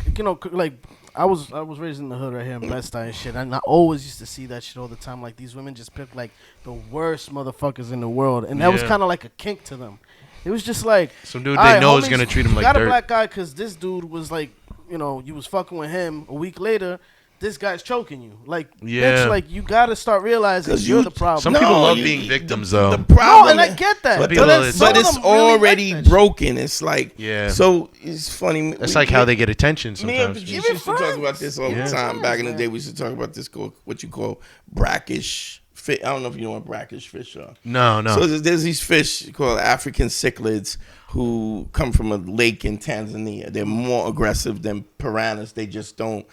I was raised in the hood right here in Bed-Stuy and shit, and I always used to see that shit all the time. Like these women just pick like the worst motherfuckers in the world, and that was kind of like a kink to them. It was just like some dude all they right, know homies, is gonna treat him like got dirt. a black guy because this dude was like, you was fucking with him. A week later, this guy's choking you. Like, bitch, like you gotta start realizing you're the problem. Some people love being victims, though. The problem, no, and I get that, but it's already broken. It's like, so it's funny. That's like how they get attention sometimes. Me and Patrice used to talk about this all the time. Back in the day, we used to talk about this, what you call brackish fish. I don't know if you know what brackish fish are. No. So there's these fish called African cichlids who come from a lake in Tanzania. They're more aggressive than piranhas. They just don't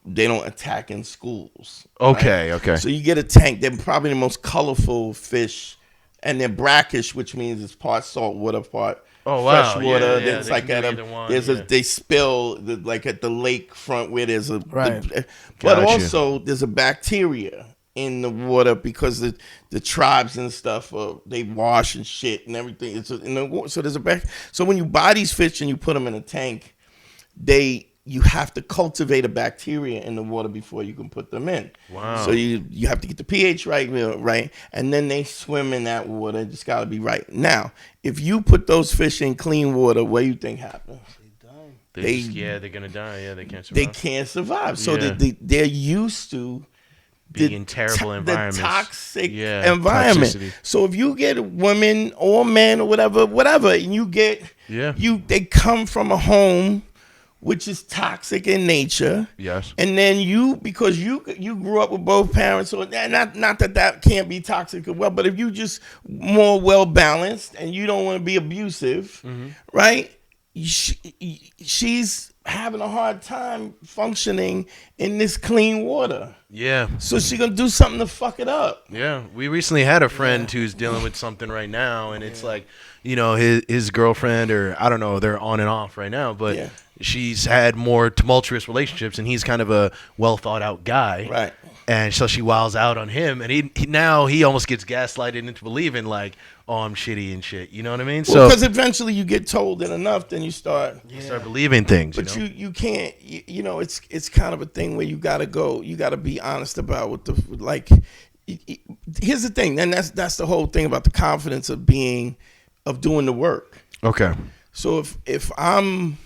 attack in schools. Okay. So you get a tank. They're probably the most colorful fish, and they're brackish, which means it's part salt water, part fresh water. Yeah, It's like they spill like at the lake front where there's a but also there's a bacteria in the water because the tribes and stuff they wash and shit and everything. So there's so when you buy these fish and you put them in a tank, you have to cultivate a bacteria in the water before you can put them in. Wow. So you have to get the pH right, and then they swim in that water. It's got to be right. Now, if you put those fish in clean water, what do you think happens? They're gonna die. Yeah, they can't survive. They can't survive. So they're used to being in terrible environments. The toxic environment. Toxicity. So if you get women or men or whatever, and you get they come from a home which is toxic in nature. Yes. And then because you grew up with both parents, so not that can't be toxic as well, but if you just more well balanced and you don't want to be abusive, right? She's having a hard time functioning in this clean water. Yeah. So she's going to do something to fuck it up. Yeah. We recently had a friend who's dealing with something right now, and it's like, his girlfriend, or I don't know, they're on and off right now, but she's had more tumultuous relationships, and he's kind of a well thought out guy. Right. And so she wiles out on him, and he almost gets gaslighted into believing like, oh, I'm shitty and shit. You know what I mean? Well, because eventually you get told it enough, then you start believing things. But you can't. It's kind of a thing where you gotta be honest about what here's the thing, and that's the whole thing about the confidence of doing the work. Okay. So if I'm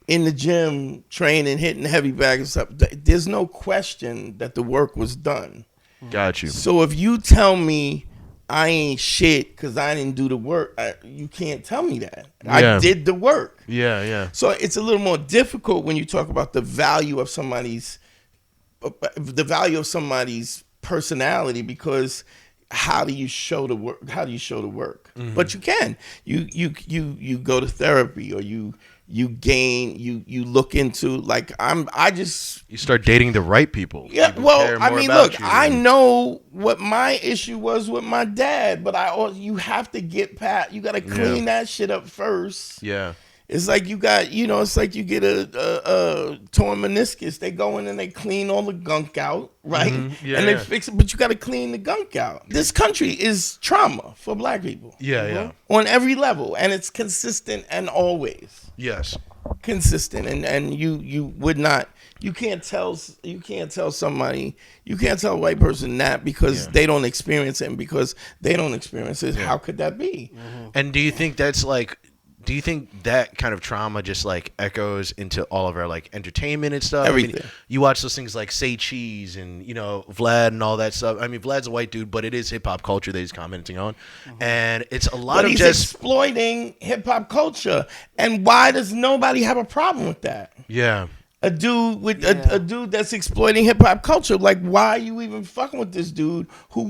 in the gym training, hitting heavy bags and stuff, there's no question that the work was done. Got you. So if you tell me I ain't shit because I didn't do the work, you can't tell me that. I did the work. Yeah. So it's a little more difficult when you talk about the value of somebody's personality, because how do you show the work? Mm-hmm. But you can. You go to therapy, or you look into, like, you start dating the right people. Yeah, well, I mean, look, I know what my issue was with my dad, but you have to get past, you got to clean that shit up first. Yeah. It's like you get a torn meniscus. They go in and they clean all the gunk out, right? Mm-hmm. Yeah, and they fix it, but you got to clean the gunk out. This country is trauma for black people. Yeah. On every level, and it's consistent and always. Yes. Consistent, and you can't tell somebody, you can't tell a white person that because they don't experience it, and because they don't experience it, how could that be? Mm-hmm. And do you think that kind of trauma just like echoes into all of our like entertainment and stuff? Everything. I mean, you watch those things like Say Cheese and Vlad and all that stuff. I mean, Vlad's a white dude, but it is hip hop culture that he's commenting on, and it's a lot of just exploiting hip hop culture. And why does nobody have a problem with that? Yeah. A dude that's exploiting hip hop culture. Like, why are you even fucking with this dude who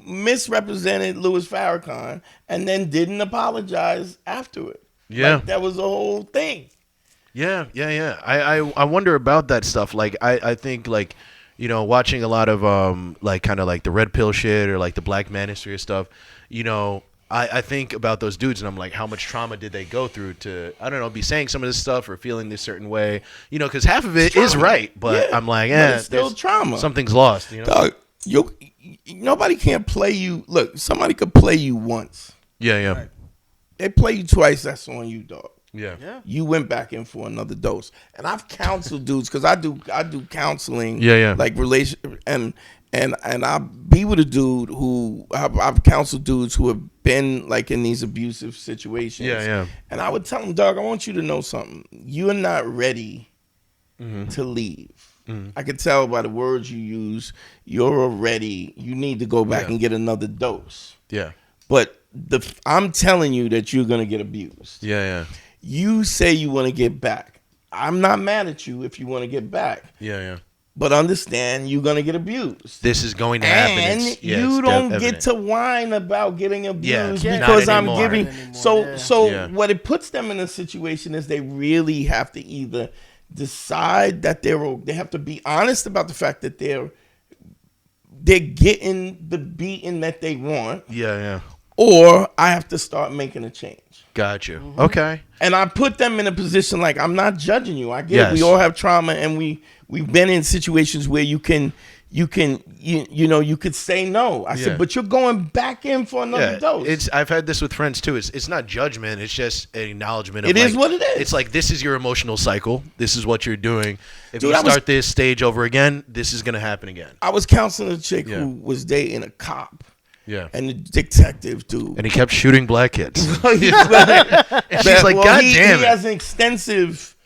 misrepresented Louis Farrakhan and then didn't apologize after it? Yeah. Like, that was the whole thing. Yeah. I wonder about that stuff. Like, I think, like, watching a lot of like kind of like the red pill shit or like the Black Manosphere stuff, I think about those dudes and I'm like, how much trauma did they go through to, I don't know, be saying some of this stuff or feeling this certain way, you know, because half of it is right, but I'm like, but it's still trauma. Something's lost, you know. Dog, nobody can't play you. Look, somebody could play you once. Yeah. Right. They play you twice. That's on you, dog. Yeah. You went back in for another dose, and I've counseled dudes because I do counseling. Yeah. Like relation and I be with a dude who I've counseled dudes who have been like in these abusive situations. Yeah. And I would tell them, dog, I want you to know something. You're not ready to leave. I can tell by the words you use. You need to go back and get another dose. Yeah. But I'm telling you that you're gonna get abused. Yeah. You say you want to get back. I'm not mad at you if you want to get back. Yeah. But understand you're going to get abused. This is going to happen. And you don't get to whine about getting abused because I'm giving. So what it puts them in a situation is they really have to either decide that they have to be honest about the fact that they're getting the beating that they want. Yeah. Or I have to start making a change. Got you. Okay. And I put them in a position like, I'm not judging you. I get it. We all have trauma, and we've been in situations where you could say no. I said, but you're going back in for another dose. I've had this with friends too. It's not judgment. It's just an acknowledgement. It is what it is. It's like, this is your emotional cycle. This is what you're doing. If you start this stage over again, this is going to happen again. I was counseling a chick who was dating a cop. Yeah. And the detective dude. And he kept shooting black kids. And she's like, God damn it. He has extensive,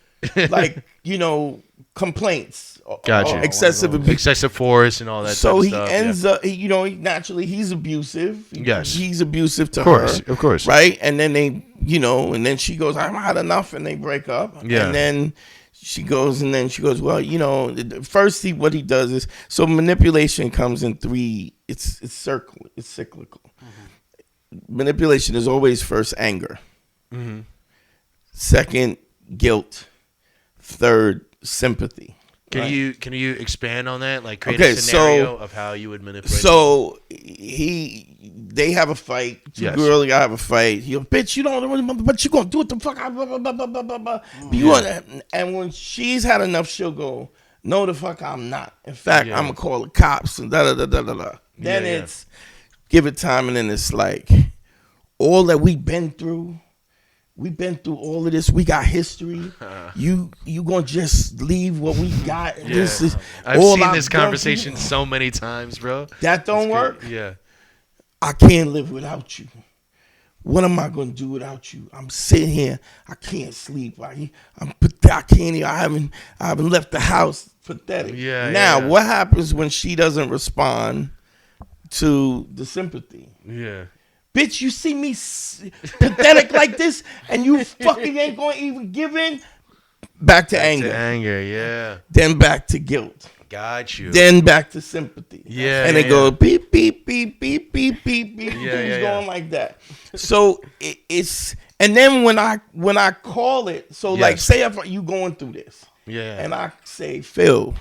complaints. Gotcha. Excessive abuse. Excessive force and all that so type of stuff. So he ends up, naturally, he's abusive. Yes. He's abusive to her. Of course. Right? And then and then she goes, I've had enough, and they break up. Yeah. And then she goes, well, first what he does is, so manipulation comes in three, it's cyclical. Manipulation is always first anger. Second, guilt. Third, sympathy. Can you expand on that? Like create a scenario of how you would manipulate. So they have a fight. Two girls have a fight. He goes, bitch, you don't, but you gonna do it the fuck out. Blah, blah, blah, blah, blah, blah. And when she's had enough, she'll go, no, the fuck I'm not. In fact, I'm gonna call the cops and da da da da da. Then it's give it time, and then it's like all that we've been through. We've been through all of this. We got history. You gonna just leave what we got? This is I've seen this conversation so many times, bro. That don't work. Yeah. I can't live without you. What am I gonna do without you? I'm sitting here. I can't sleep. I can't. I haven't left the house. Pathetic. Yeah. Now, what happens when she doesn't respond to the sympathy? Yeah. Bitch, you see me pathetic like this, and you fucking ain't gonna even give in? Back to anger. Yeah. Then back to guilt. Got you. Then back to sympathy. Yeah. And it goes beep, beep, beep, beep, beep, beep, beep. Yeah, going like that. So it's, and then when I call it, so like say if you going through this. Yeah. And I say, Phil,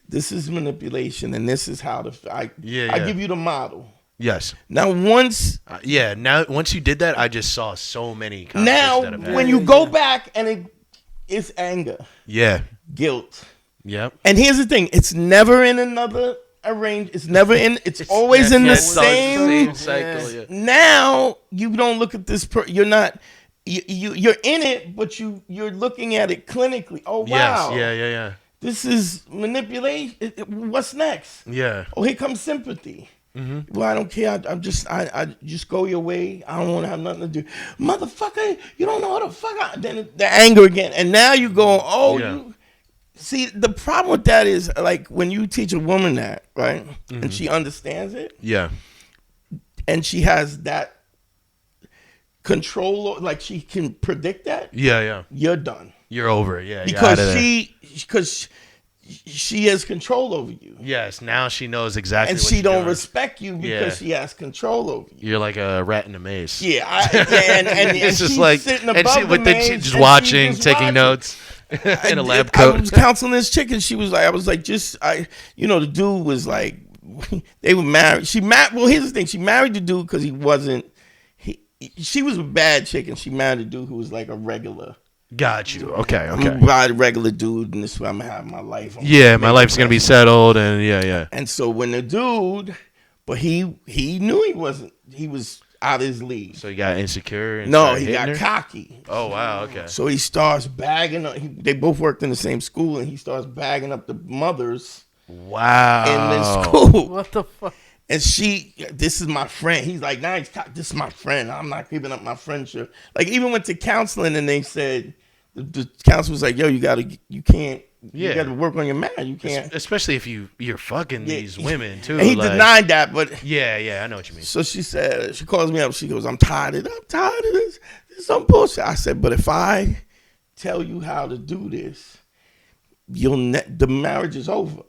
this is manipulation, and this is how I give you the model. Yes. Now once you did that, I just saw so many. Now when you go back and it's anger. Yeah. Guilt. Yep. And here's the thing: it's never in another arrange. It's never in. It's always in the same cycle. Yeah. Now you don't look at this. You're not. You're in it, but you're looking at it clinically. Oh wow. Yes. Yeah. This is manipulation. What's next? Yeah. Oh, here comes sympathy. Mm-hmm. Well, I don't care. I just go your way. I don't want to have nothing to do. Motherfucker, you don't know how the fuck. Then the anger again, and now you go. Oh, you see. The problem with that is like when you teach a woman that, right, and she understands it. Yeah. And she has that control, like she can predict that. Yeah. You're done. You're over it. Yeah. Because she has control over you. Yes, now she knows exactly. And she don't respect you because she has control over you. You're like a rat in a maze. Yeah, and it's just she's like sitting above the maze, she's just watching, taking notes in a lab coat. I was counseling this chick, and she was like, the dude was like, they were married. Well, here's the thing: she married the dude because he wasn't. she was a bad chick, and she married a dude who was like a regular. Got you. Okay. I'm gonna ride a regular dude, and this is where I'm gonna have my life. My life's gonna be settled, and yeah. And so when the dude, but he knew he was out of his league. So he got insecure. And No, he got her? cocky. Oh wow. Okay. So he starts bagging up. They both worked in the same school, and he starts bagging up the mothers. Wow. In this school. What the fuck? And this is my friend. He's like, nah, this is my friend. I'm not giving up my friendship. Like, even went to counseling, and they said, the counselor was like, yo, you can't, you got to work on your man. You can't. Especially if you're fucking these women, too. And he denied that, but. Yeah, I know what you mean. So she said, she calls me up. She goes, I'm tired of this. This is some bullshit. I said, but if I tell you how to do this, the marriage is over.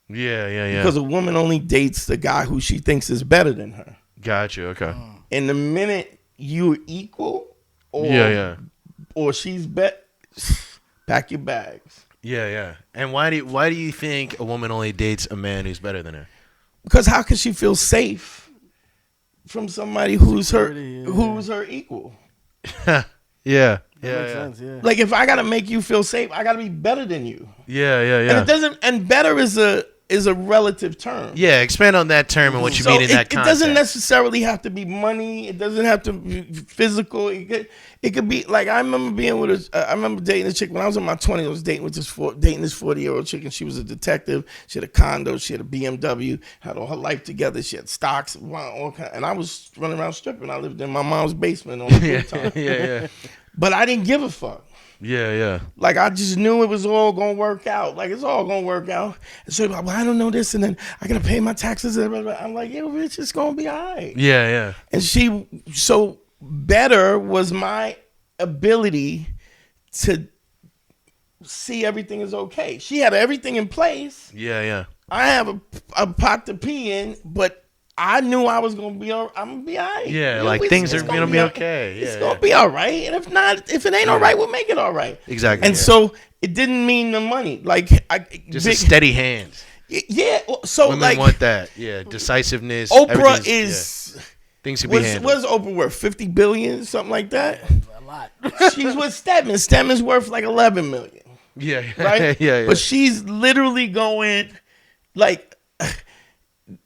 Yeah. Because a woman only dates the guy who she thinks is better than her. Got you. Okay. And the minute you're equal, or she's pack your bags. Yeah. And why do you think a woman only dates a man who's better than her? Because how can she feel safe from somebody who's her equal? Yeah. Makes sense, yeah. Like, if I gotta make you feel safe, I gotta be better than you. Yeah. And it doesn't. And better is a relative term. Yeah, expand on that term and what you mean in that context. It doesn't necessarily have to be money. It doesn't have to be physical. It could be like, I remember I remember dating a chick when I was in my 20s. I was dating this 40-year-old chick, and she was a detective. She had a condo. She had a BMW. Had all her life together. She had stocks. And I was running around stripping. I lived in my mom's basement on the futon. Yeah. But I didn't give a fuck. Yeah. Like, I just knew it was all gonna work out. Like, it's all gonna work out. And so, well, I don't know this, and then I gotta pay my taxes. And I'm like, yo, bitch, it's gonna be all right. Yeah. And so better was my ability to see everything is okay. She had everything in place. Yeah. I have a pot to pee in, but I knew I was gonna be all. I'm gonna be all right. Yeah, like things are gonna be okay. It's gonna be all right. And if it ain't all right, we'll make it all right. Exactly. And so it didn't mean the money. Like, just a steady hand. Yeah. So women want that. Yeah, decisiveness. Oprah is things can be handled. What's Oprah worth? 50 billion, something like that. A lot. She's with Stedman. Stedman's worth like 11 million. Yeah. Right. Yeah. But she's literally going like.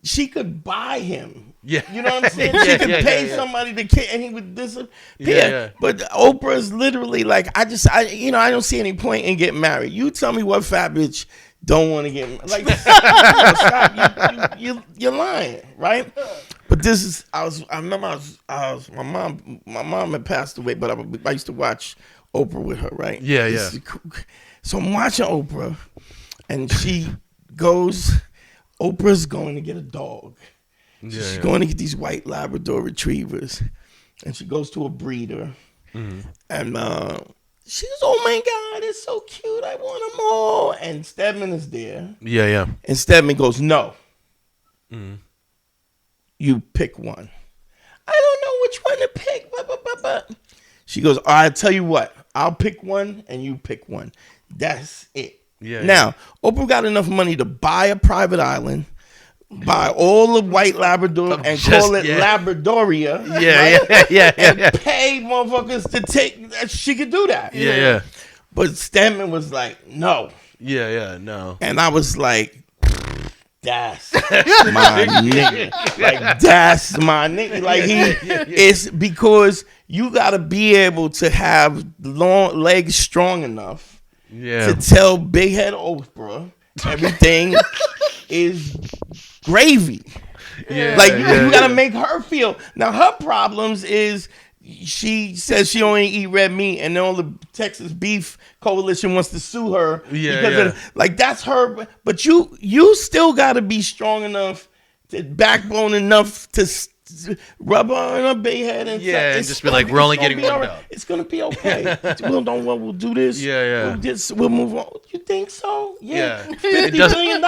She could buy him. Yeah. You know what I'm saying? She could pay somebody to kill, and he would disappear. Yeah. But Oprah's literally like, I don't see any point in getting married. You tell me what fat bitch don't want to get married. Like, stop. You're lying, right? But this is, I remember my mom had passed away, but I used to watch Oprah with her, right? Yeah. So I'm watching Oprah, and she goes, Oprah's going to get a dog. She's going to get these white Labrador retrievers. And she goes to a breeder. Mm-hmm. And she goes, oh my God, it's so cute. I want them all. And Stedman is there. Yeah. And Stedman goes, no. Mm-hmm. You pick one. I don't know which one to pick. Blah, blah, blah, blah. She goes, I'll tell you what. I'll pick one and you pick one. That's it. Yeah. Now, Oprah got enough money to buy a private island, buy all the white Labrador, and call it Labradoria. Yeah. And pay motherfuckers to take. She could do that. Yeah. But Stedman was like, no. Yeah, no. And I was like, that's my nigga. Like, that's my nigga. Like, it's because you got to be able to have long legs strong enough. Yeah. To tell Big Head Oprah everything is gravy. Yeah. Like, you gotta make her feel. Now, her problems is she says she only eat red meat, and all the Texas Beef Coalition wants to sue her. Like, that's her. But you still gotta be strong enough, backbone enough to rub on a big head and and just be like, we're only getting one dog. It's gonna be okay. We'll do this. We'll move on. You think so? Yeah. $50 billion.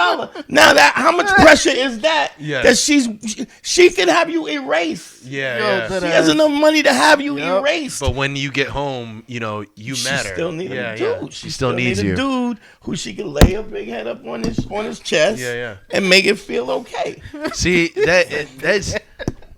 Now how much pressure is that? Yeah. That she can have you erased. Yeah. She has enough money to have you erased. But when you get home, you matter. She still needs a dude. She still needs a dude who she can lay her big head up on his chest. Yeah. And make it feel okay. See, that's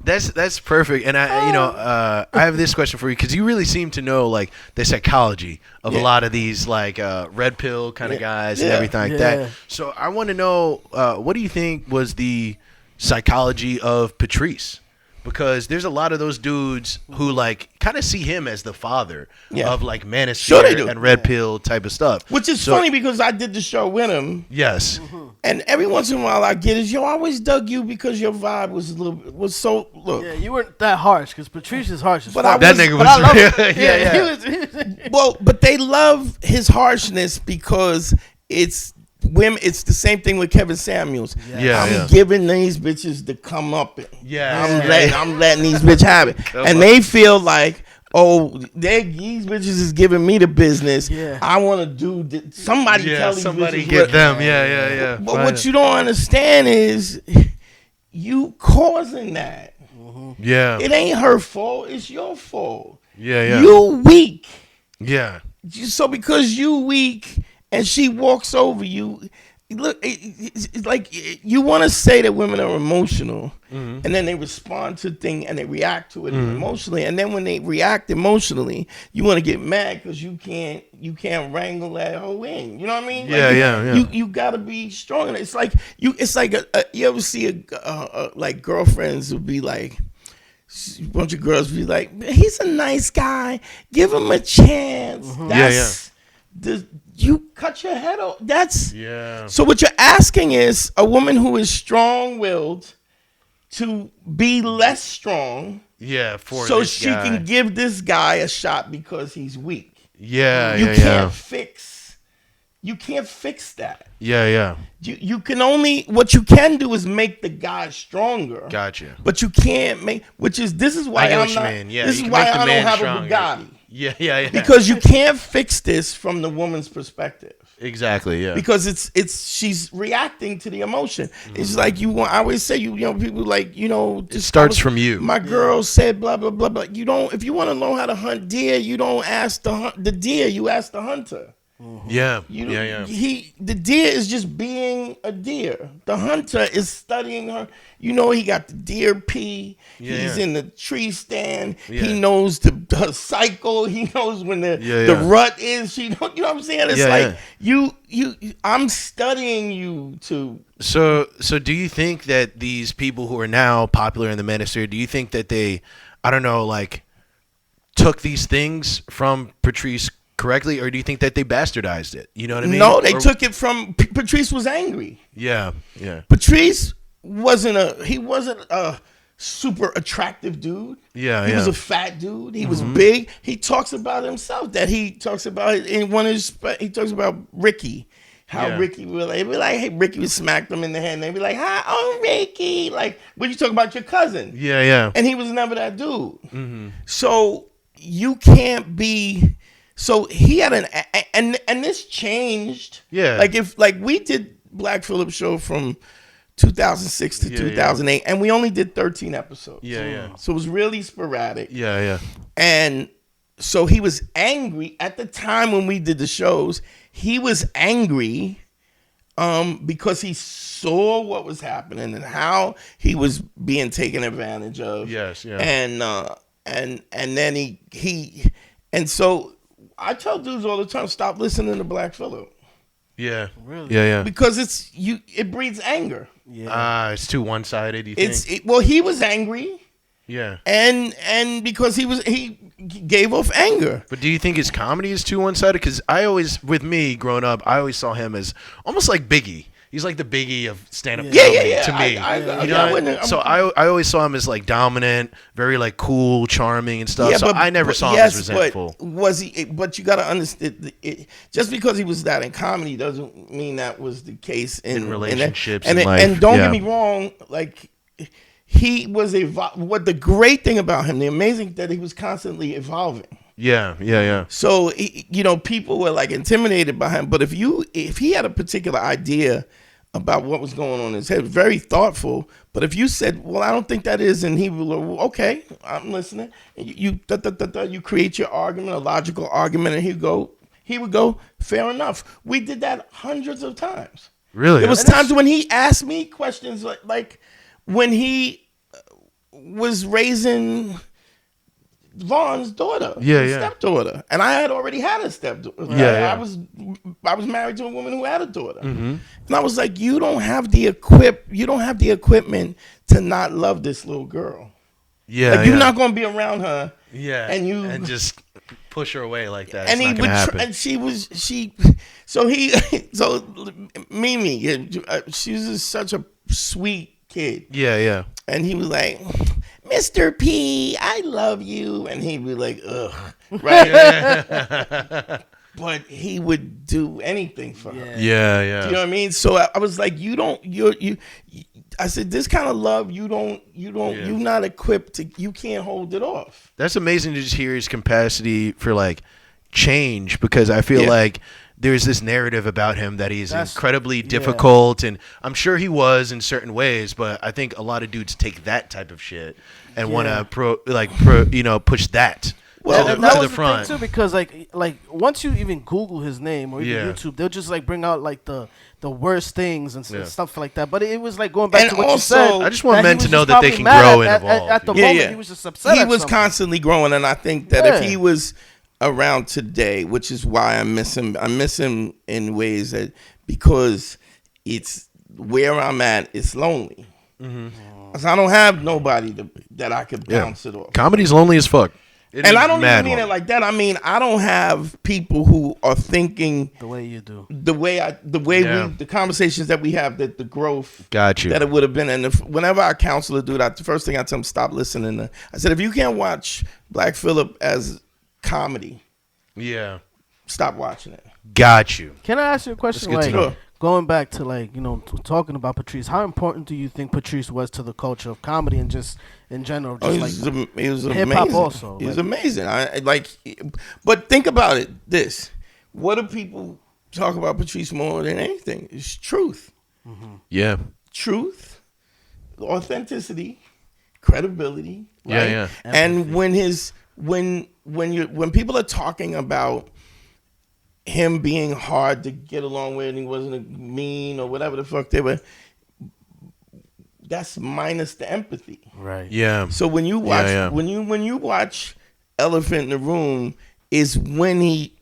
That's perfect. And I have this question for you because you really seem to know like the psychology of a lot of these like red pill kind of guys and everything like that. So I want to know what do you think was the psychology of Patrice? Because there's a lot of those dudes who like kind of see him as the father of like Manosphere and red pill type of stuff. Which is funny because I did the show with him. Yes. And every once in a while I get is, I always dug you because your vibe was so look. Yeah, you weren't that harsh because Patrice is harsh. But that nigga was. I love him. Yeah. Well, but they love his harshness because it's women. It's the same thing with Kevin Samuels. I'm giving these bitches to come up. I'm letting these bitches have it, and they feel like, these bitches is giving me the business. I want to do somebody tell these bitches get them. Yeah. But what you don't understand is you causing that. Yeah. It ain't her fault. It's your fault. Yeah. You're weak. Yeah. So because you weak and she walks over you, look, it's like you want to say that women are emotional, and then they respond to things and they react to it emotionally, and then when they react emotionally, you want to get mad because you can't wrangle that hoe in. You know what I mean? Yeah. You gotta be strong. It's like you ever see like girlfriends would be like. A bunch of girls be like, he's a nice guy. Give him a chance. That's you cut your head off. So what you're asking is a woman who is strong-willed to be less strong. So she can give this guy a shot because he's weak. You can't fix that. You can only, what you can do is make the guy stronger. Gotcha. But you can't make, this is why I don't have a Bugatti. Yeah. Because you can't fix this from the woman's perspective. Exactly. Yeah. Because she's reacting to the emotion. It's like I always say people like it starts from you. My girl said blah blah blah blah. If you want to learn how to hunt deer, you don't ask the deer. You ask the hunter. The deer is just being a deer. The hunter is studying her. He got the deer pee. He's in the tree stand. He knows the cycle. He knows when the rut is. You know what I'm saying? It's I'm studying you to. So do you think that these people who are now popular in the Manosphere, do you think that they, I don't know, like took these things from Patrice correctly, or do you think that they bastardized it? You know what I mean? No, they took it from Patrice was angry. Yeah. Patrice wasn't a super attractive dude. He was a fat dude. He was big. He talks about himself he talks about Ricky. How Ricky would be like, hey, Ricky would smack them in the head and they'd be like, hi, oh Ricky. Like, when you talk about your cousin. Yeah. And he was never that dude. So you can't be. So he had and this changed. Like we did Black Phillip show from 2006 to 2008, and we only did 13 episodes. So it was really sporadic. And so he was angry at the time when we did the shows. He was angry because he saw what was happening and how he was being taken advantage of. And then he and so. I tell dudes all the time, stop listening to Black Phillip. Really? Yeah. Because it breeds anger. It's too one-sided. You think? Well, he was angry. And because he gave off anger. But do you think his comedy is too one-sided? Because with me growing up, I always saw him as almost like Biggie. He's like the Biggie of stand-up comedy to me. So I always saw him as like dominant, very like cool, charming and stuff. So I never saw him as resentful. But was he? But you got to understand, just because he was that in comedy doesn't mean that was the case in relationships and life. And don't get me wrong, like he was what the great thing about him, the amazing that he was constantly evolving. So people were like intimidated by him, but if he had a particular idea about what was going on in his head, very thoughtful. But if you said, "Well, I don't think that is," and he would, "Okay, I'm listening," and you create your argument, a logical argument, and he would go, "Fair enough." We did that hundreds of times. Really, there was times when he asked me questions like when he was raising Vaughn's daughter, stepdaughter, and I had already had a stepdaughter. I was married to a woman who had a daughter, and I was like, you don't have the equipment to not love this little girl. You're not going to be around her. And just push her away like that. And it's not gonna happen. and so Mimi, she was just such a sweet kid. And he was like, Mr. P, I love you. And he'd be like, ugh. Right? But he would do anything for her. Do you know what I mean? So I was like, I said, this kind of love, you're not equipped to, you can't hold it off. That's amazing to just hear his capacity for like change, because I feel like there's this narrative about him that he's incredibly difficult, and I'm sure he was in certain ways, but I think a lot of dudes take that type of shit and want to push that. Well, to that the was front. the thing too, because like once you even Google his name or even YouTube, they'll just like bring out like the worst things and stuff like that. But it was like going back to what you said. I just want men to know that they can grow and evolve. At the moment, he was just upset. He was constantly growing, and I think that if he was around today, which is why I miss him in ways that, because it's where I'm at, it's lonely. So I don't have nobody that I could bounce it off. Comedy's lonely as fuck. And I don't even mean it like that. I mean, I don't have people who are thinking the way you do, the conversations that we have, that the growth that it would have been. And whenever I counsel a dude, the first thing I tell him, stop listening. I said, if you can't watch Black Phillip as comedy, stop watching it. Got you. Can I ask you a question? Like, going back to like, talking about Patrice, how important do you think Patrice was to the culture of comedy and just in general? Just he was hip hop also. He was amazing. But think about it. What do people talk about Patrice more than anything? It's truth. Truth, authenticity, credibility. Right? And when people are talking about him being hard to get along with, and he wasn't mean or whatever the fuck they were, that's minus the empathy. Right. Yeah. So when you watch when you watch Elephant in the Room, is when he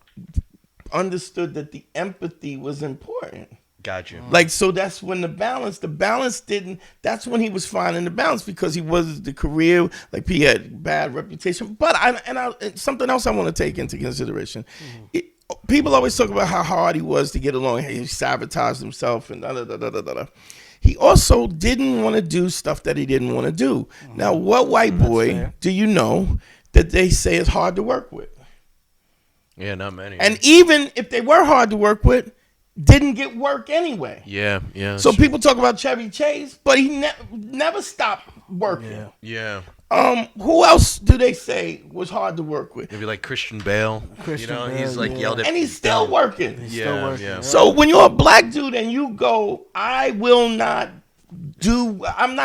understood that the empathy was important. Got you. Like, so that's when the balance didn't, that's when he was finding the balance, because he was the career, like he had bad reputation. But something else I want to take into consideration. People always talk about how hard he was to get along. He sabotaged himself and da-da-da-da-da-da. He also didn't want to do stuff that he didn't want to do. Now, what white boy do you know that they say is hard to work with? Yeah, not many. And even if they were hard to work with, didn't get work anyway. Yeah. So people talk about Chevy Chase, but he never stopped working. Yeah. Who else do they say was hard to work with? Maybe like Christian Bale. He's like yelled at. And he's still working. Yeah. So when you're a black dude and you go, I'm not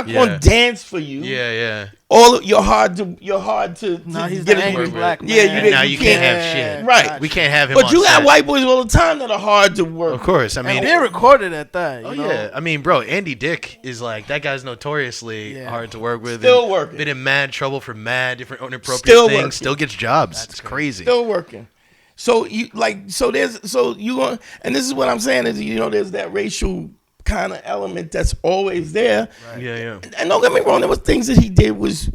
going to dance for you. Yeah. You're hard to he's get an angry black man. Yeah, now you can't have shit. Right. We can't have him. But you got white boys all the time that are hard to work. Of course. I mean, and they're recorded at that. Yeah. I mean, bro, Andy Dick is like, that guy's notoriously hard to work with. Still working. Been in mad trouble for mad different inappropriate things. Still gets jobs. It's crazy. Still working. So and this is what I'm saying is, there's that racial kind of element that's always there. Right. Yeah. And don't get me wrong, there was things that he did was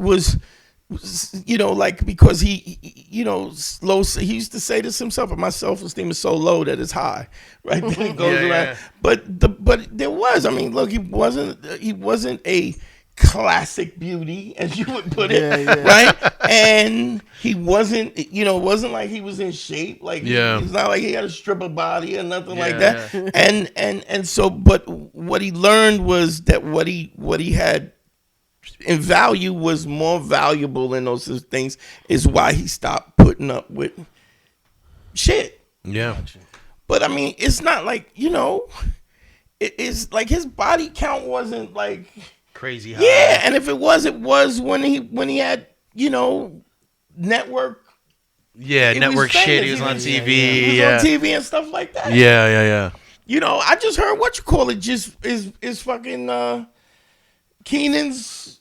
like, because he low. He used to say this himself, but my self-esteem is so low that it's high. Right? Then it goes around. Yeah. But there was. I mean, look, he wasn't a classic beauty, as you would put it, right? And he wasn't, it wasn't like he was in shape. Like, it's not like he had a stripper body or nothing like that. And so, but what he learned was that what he had in value was more valuable in those things, is why he stopped putting up with shit. Yeah. But I mean, it's not like, it's like his body count wasn't like crazy high. Yeah, and if it was when he had, network. Yeah, network shit. He was on TV. He was on TV and stuff like that. Yeah. I just heard just is fucking Keenan's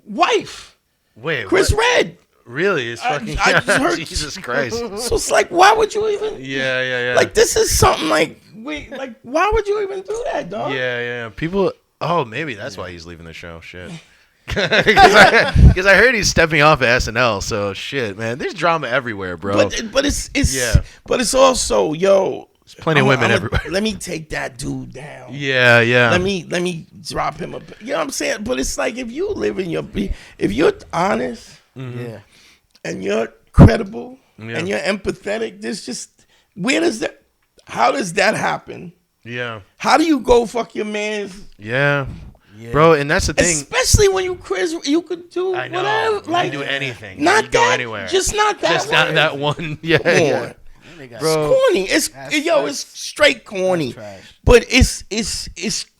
wife, Wait, Chris what? Red. Really? It's fucking. I just heard. Jesus Christ. So it's like, why would you even? Yeah. Like, this is something like, wait, like, why would you even do that, dog? Yeah. People. Oh, maybe that's why he's leaving the show. Shit. Because I heard he's stepping off of SNL. So shit, man. There's drama everywhere, bro. But it's also, yo. There's plenty of women everywhere. Let me take that dude down. Yeah. Let me drop him up. You know what I'm saying? But it's like, if you live in if you're honest, Yeah. and you're credible, and you're empathetic, there's just, how does that happen? Yeah. How do you go fuck your man's? Yeah. Bro, and that's the thing. Especially when you could do I know. whatever. Like, you can do anything. Not you can go anywhere. Just not that. Just not that one. Yeah. Bro. It's corny. It's straight corny. Trash. But it's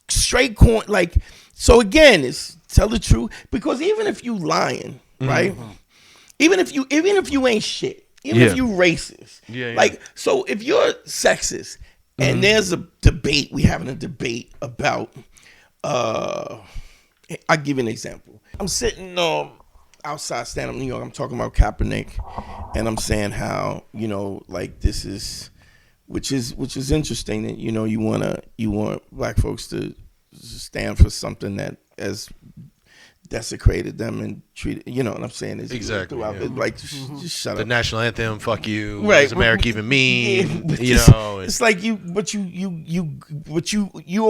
straight corny. Like, so again, it's tell the truth, because even if you lying, right? Even if you ain't shit, even if you racist, like, so if you're sexist and there's a debate, we having a debate about, I'll give you an example. I'm sitting outside stand up New York. I'm talking about Kaepernick, and I'm saying how, like, this is, which is interesting that, you want black folks to stand for something that has desecrated them and treated, you know what I'm saying? Exactly. Like, just shut The up. national anthem, fuck you. Right. Is America even mean? Yeah, it's like you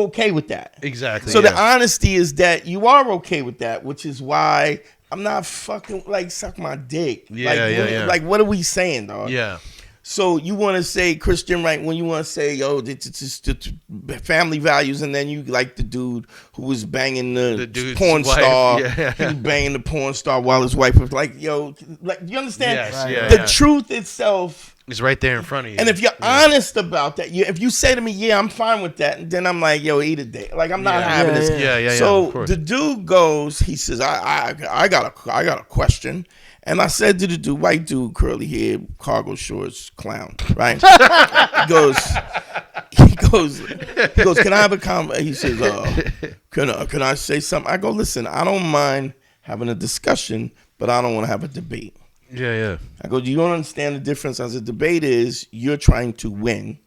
okay with that. Exactly. So the honesty is that you are okay with that, which is why I'm not fucking, like, suck my dick. Like, what are we saying, dog? Yeah. So you want to say Christian right when you want to say, yo, it's family values, and then you like the dude who was banging the porn wife. star. Yeah. He was banging the porn star while his wife was like, yo, like, you understand? Yes, the truth itself is right there in front of you. And if you're honest about that, if you say to me, yeah, I'm fine with that, then I'm like, yo, eat a dick. Like, I'm not having this. Yeah. So the dude goes, he says, I got a question. And I said to the dude, white dude, curly hair, cargo shorts, clown, right? he goes, can I have a comment? He says, can I say something? I go, listen, I don't mind having a discussion, but I don't want to have a debate. Yeah. I go, you don't understand the difference. As a debate is, you're trying to win.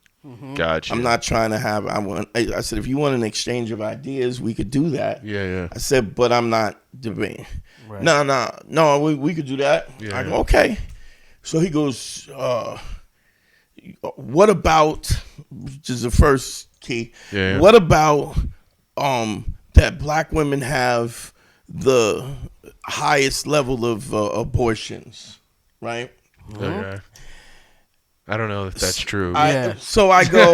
Gotcha. I'm not trying to have, I said, if you want an exchange of ideas, we could do that. Yeah. I said, but I'm not debating. Right. No, we could do that. Yeah. I go, okay. So he goes, what about, which is the first key, what about that black women have the highest level of abortions, right? Okay. I don't know if that's true. So I go,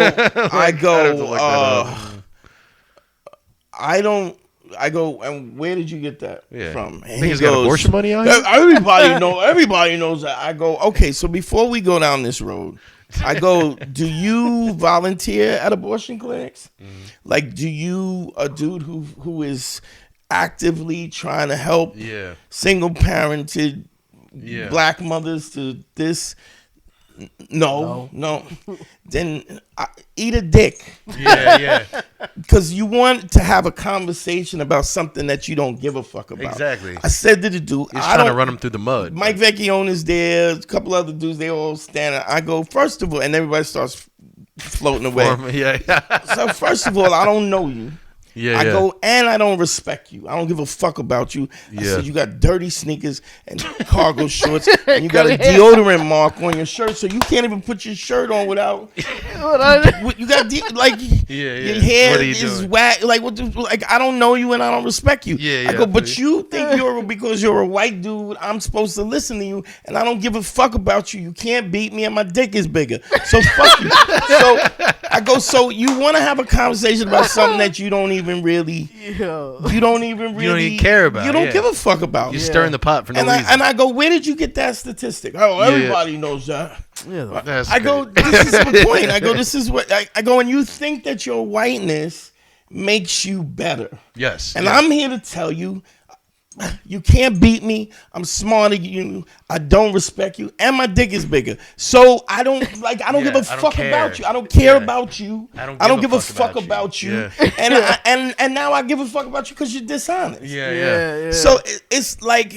I go, and where did you get that from? And he got abortion money on you? Everybody knows that. I go, okay, so before we go down this road, I go, do you volunteer at abortion clinics? Like, do you, a dude who is actively trying to help single parented black mothers to this? No. Then eat a dick. Yeah. Because you want to have a conversation about something that you don't give a fuck about. Exactly. I said to the dude, he's trying to run him through the mud. Mike Vecchione is there. A couple other dudes, they all standing. I go, first of all, and everybody starts floating away. So first of all, I don't know you. I go, and I don't respect you. I don't give a fuck about you. I said, you got dirty sneakers and cargo shorts, and you got a deodorant mark on your shirt, so you can't even put your shirt on without. You got your hair is whack. Like I don't know you and I don't respect you. I go, but you think because you're a white dude, I'm supposed to listen to you, and I don't give a fuck about you. You can't beat me, and my dick is bigger. So fuck you. So I go, so you want to have a conversation about something that you don't even really care about. You don't give a fuck about. You're stirring the pot for no reason. And I go, where did you get that statistic? Oh, everybody knows that. I go, this is the point. I go, this is what I go, and you think that your whiteness makes you better. Yes. And I'm here to tell you, You can't beat me. I'm smarter than you. I don't respect you, and my dick is bigger. So I don't give a fuck about you. I don't care about you. I don't give a fuck about you. Yeah. And now I give a fuck about you because you're dishonest. Yeah. So it's like,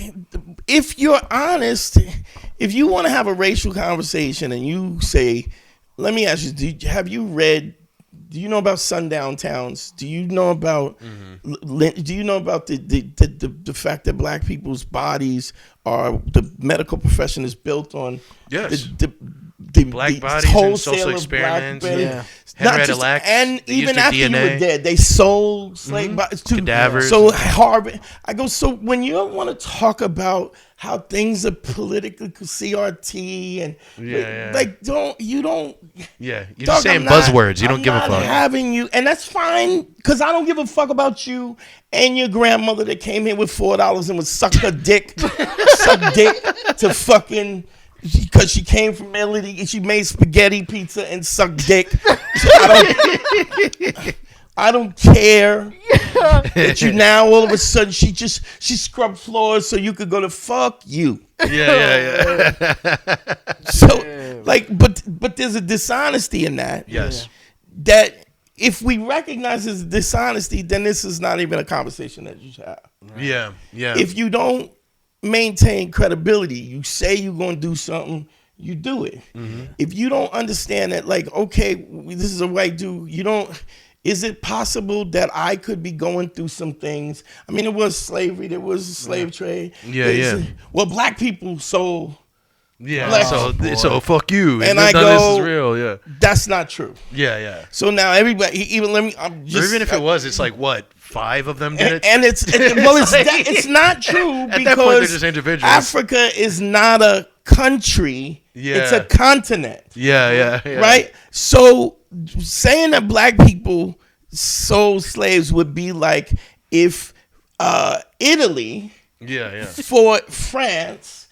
if you're honest, if you want to have a racial conversation and you say, let me ask you, do you know about sundown towns? Do you know about the fact that black people's bodies are, the medical profession is built on the black bodies and social experiments, and even after you were dead, they sold slave bodies to cadavers. So Harvard, so when you want to talk about how things are politically CRT and you're just saying buzzwords. You don't give a fuck. Having you, and that's fine, because I don't give a fuck about you and your grandmother that came here with $4 and would suck her dick, to fucking. Because she came from Italy and she made spaghetti pizza and sucked dick. I don't care that you now all of a sudden she scrubbed floors so you could go to fuck you. Yeah. So but there's a dishonesty in that. Yes. That if we recognize as dishonesty, then this is not even a conversation that you should have. Right? Yeah. If you don't maintain credibility, you say you're going to do something, you do it. If you don't understand that, like, okay, this is a white dude, is it possible that I could be going through some things? I mean, it was slavery, there was a slave trade. Well, black people sold. So fuck you. And I go, this is real. That's not true. Yeah. So now everybody, even if it was, it's like what? 5 of them did it, and it's not true, because that point, they're just individuals. Africa is not a country; it's a continent. Yeah. Right. So saying that black people sold slaves would be like if Italy, fought France,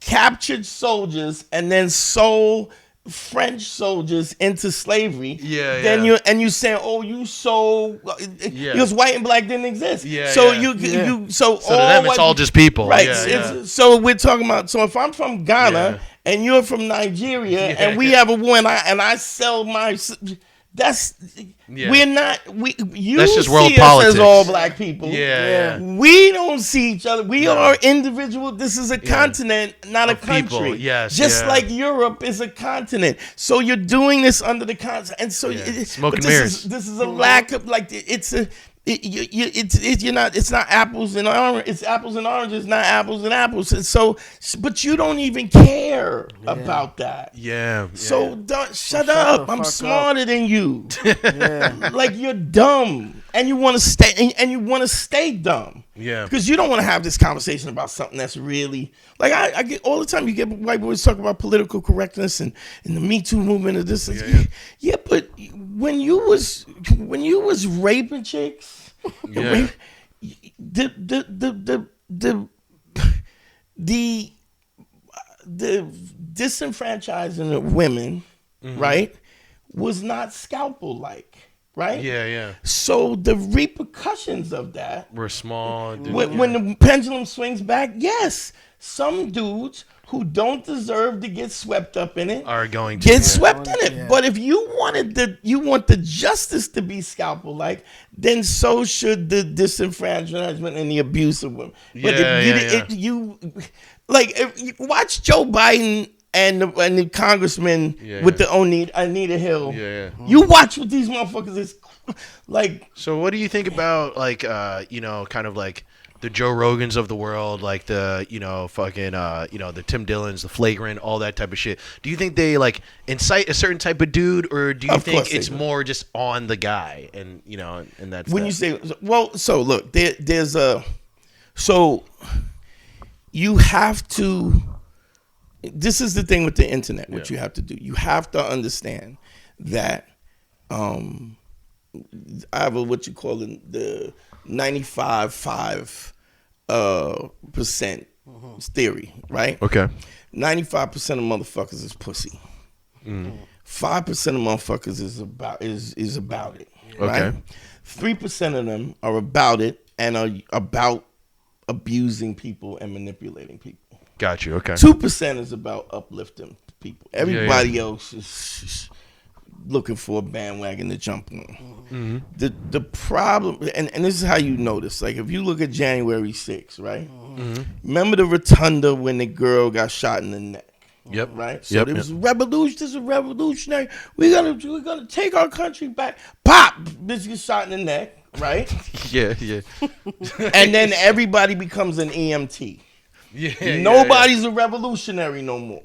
captured soldiers, and then sold French soldiers into slavery. Then you saying, oh, you sold because white and black didn't exist. So so to them it's all just people. Right. So we're talking about, so if I'm from Ghana and you're from Nigeria and we have a war and I sell my, we're not, you that's just see world us politics. As all black people. We don't see each other. We are individual. This is a continent, not a country. People. Like Europe is a continent. So you're doing this under the continent. And so smoke and mirrors. This is a lack of, like, it's not apples and oranges. It's apples and oranges, not apples and apples. And so, but you don't even care about that. So shut up. I'm smarter than you. Like, you're dumb, and you want to stay dumb. Because you don't want to have this conversation about something that's really, like, I get all the time. You get white boys talk about political correctness and the Me Too movement of this. But when you was raping chicks, the disenfranchising of women, right, was not scalpel like. Right? So the repercussions of that were small. When the pendulum swings back, yes, some dudes who don't deserve to get swept up in it are going to get swept in it. But if you want the justice to be scalpel like, then so should the disenfranchisement and the abuse of women. But if you watch Joe Biden and the congressman with the Anita Hill. You watch what these motherfuckers is like. So what do you think about, like, kind of like the Joe Rogans of the world, like the, the Tim Dillons, the Flagrant, all that type of shit? Do you think they, like, incite a certain type of dude, or do you think it's more just on the guy? And, and that's when you say, well, so look, there's so you have to. This is the thing with the internet. What you have to do, you have to understand that I have what you call the 95.5% theory, right? Okay. 95% of motherfuckers is pussy. 5% of motherfuckers is about it. Right? Okay. 3% of them are about it and are about abusing people and manipulating people. Got you. Okay. 2% is about uplifting people. Everybody else is looking for a bandwagon to jump on. The problem, and this is how you notice. Like if you look at January 6th, right? Remember the rotunda when the girl got shot in the neck. Yep. Right. So there was a revolution. This is a revolutionary. We're gonna take our country back. Pop. Bitch gets shot in the neck. Right. Yeah. And then everybody becomes an EMT. Nobody's a revolutionary no more.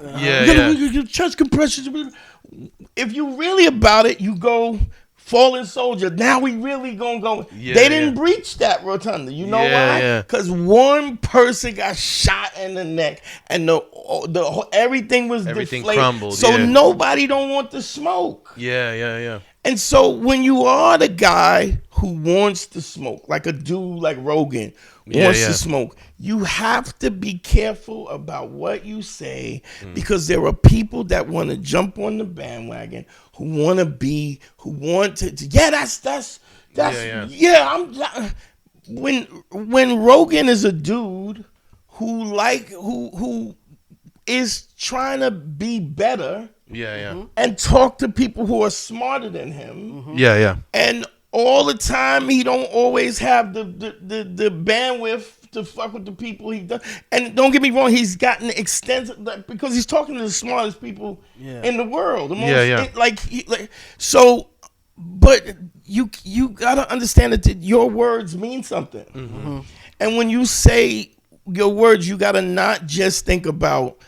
Chest compressions. If you really about it, you go fallen soldier. Now we really gonna go. They didn't breach that rotunda. You know why? Because one person got shot in the neck, and the everything was deflated. Crumbled. So nobody don't want the smoke. Yeah. And so when you are the guy who wants to smoke, like a dude like Rogan wants to smoke, you have to be careful about what you say because there are people that want to jump on the bandwagon who want to when Rogan is a dude who is trying to be better. And talk to people who are smarter than him. And all the time, he don't always have the bandwidth to fuck with the people he does. And don't get me wrong, he's gotten extensive because he's talking to the smartest people in the world. But you gotta understand that your words mean something. And when you say your words, you gotta not just think about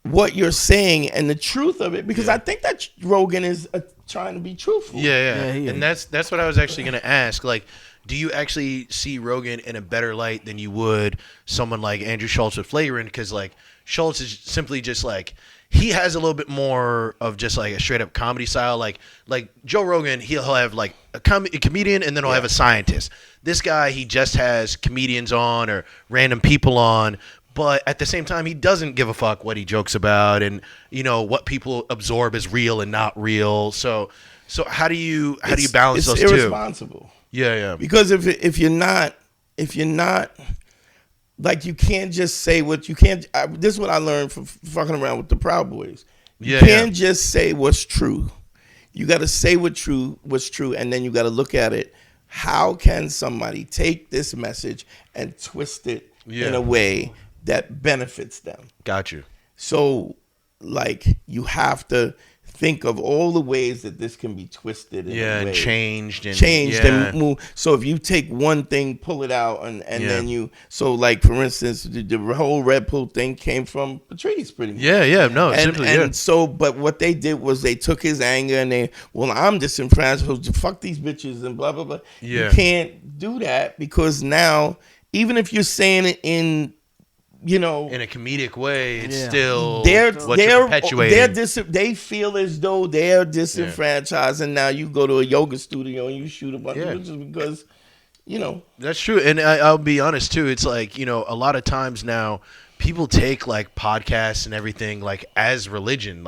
what you're saying and the truth of it, because I think that Rogan is trying to be truthful. And that's what I was actually going to ask. Like, do you actually see Rogan in a better light than you would someone like Andrew Schultz with Flagrant? Because like Schultz is simply just like, he has a little bit more of just like a straight up comedy style. Like Joe Rogan, he'll have like a comedian and then he'll have a scientist. This guy, he just has comedians on or random people on. But at the same time, he doesn't give a fuck what he jokes about and, what people absorb as real and not real. So how do you balance those two? It's irresponsible. Yeah. Because if you're not, like, you can't just say what you can't. This is what I learned from fucking around with the Proud Boys. You can't just say what's true. You got to say what's true, and then you got to look at it. How can somebody take this message and twist it in a way that benefits them? Got you. So, like, you have to think of all the ways that this can be twisted and changed and moved. So if you take one thing, pull it out, and then you. So, like, for instance, the whole Red Pill thing came from Patrice, pretty much. So, but what they did was they took his anger and I'm disenfranchised, fuck these bitches and blah blah blah. You can't do that because now, even if you're saying it in a comedic way, it's still they're perpetuating. They feel as though they're disenfranchised, and now you go to a yoga studio and you shoot a bunch of bitches because, That's true, and I'll be honest too. It's like a lot of times now people take like podcasts and everything like as religion,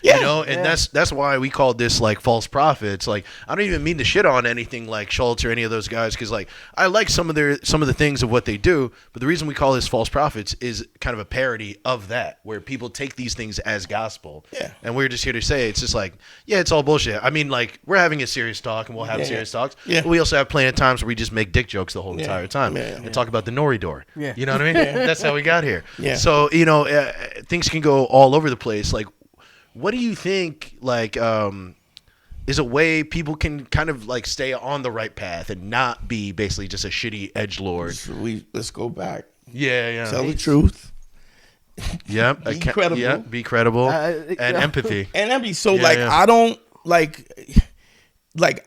that's why we call this like false prophets. Like, I don't even mean to shit on anything like Schultz or any of those guys, because like I like some of the things of what they do, but the reason we call this false prophets is kind of a parody of that, where people take these things as gospel. And we're just here to say it's just like, it's all bullshit. I mean, like, we're having a serious talk and we'll have serious talks. But we also have plenty of times where we just make dick jokes the whole entire time and talk about the nori door. You know what I mean? That's how we got here. So, things can go all over the place. Like, what do you think, like, is a way people can kind of, like, stay on the right path and not be basically just a shitty edgelord? Let's go back. Tell the truth. Be credible. Yeah, be credible. And empathy. And empathy. So, I don't, like,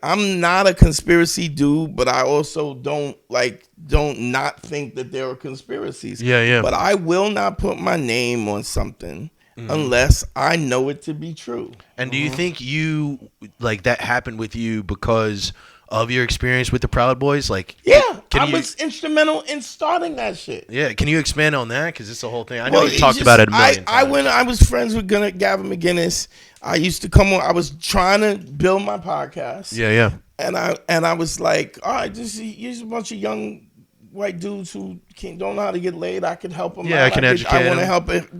I'm not a conspiracy dude, but I also don't not think that there are conspiracies. But I will not put my name on something unless I know it to be true. And do you think that happened with you because of your experience with the Proud Boys? Like, I was instrumental in starting that shit. Can you expand on that? Because it's the whole thing. I know you talked about it a million times. I was friends with Gavin McGinnis. I used to come on. I was trying to build my podcast. And I was like, all right, here's a bunch of young white dudes who don't know how to get laid. I could help them. Yeah, out. I can educate I want to them. help it.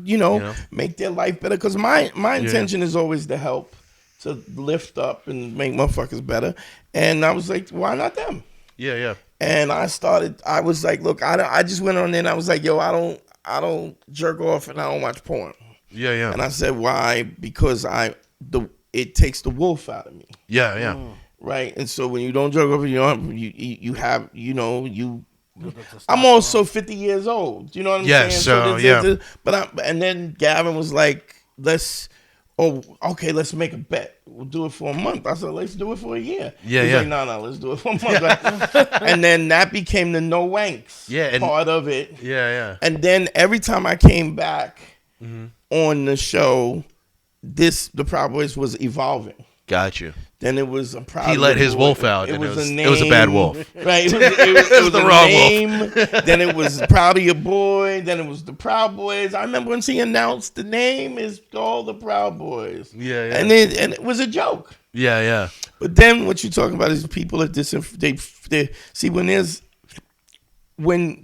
Make their life better. Because my intention is always to help, to lift up and make motherfuckers better. And I was like, why not them? Yeah. And I was like, look, I just went on there and I was like, yo, I don't jerk off and I don't watch porn. Yeah. And I said, why? Because it takes the wolf out of me. Yeah. Right. And so when you don't jerk off, I'm also 50 years old. You know what I'm saying? So And then Gavin was like, let's make a bet. We'll do it for a month. I said, let's do it for a year. He's like, no, let's do it for a month. And then that became the no wanks part of it. Yeah. And then every time I came back on the show, the Proud Boys was evolving. Got you. Then it was a Proud He let Boy. his wolf out. It was a name. It was a bad wolf. Right. It was the a wrong name. wolf. Then it was Proud of Your Boy. Then it was the Proud Boys. I remember when she announced the name is called the Proud Boys. Yeah. And it was a joke. Yeah. But then what you talk about is people at this. They see when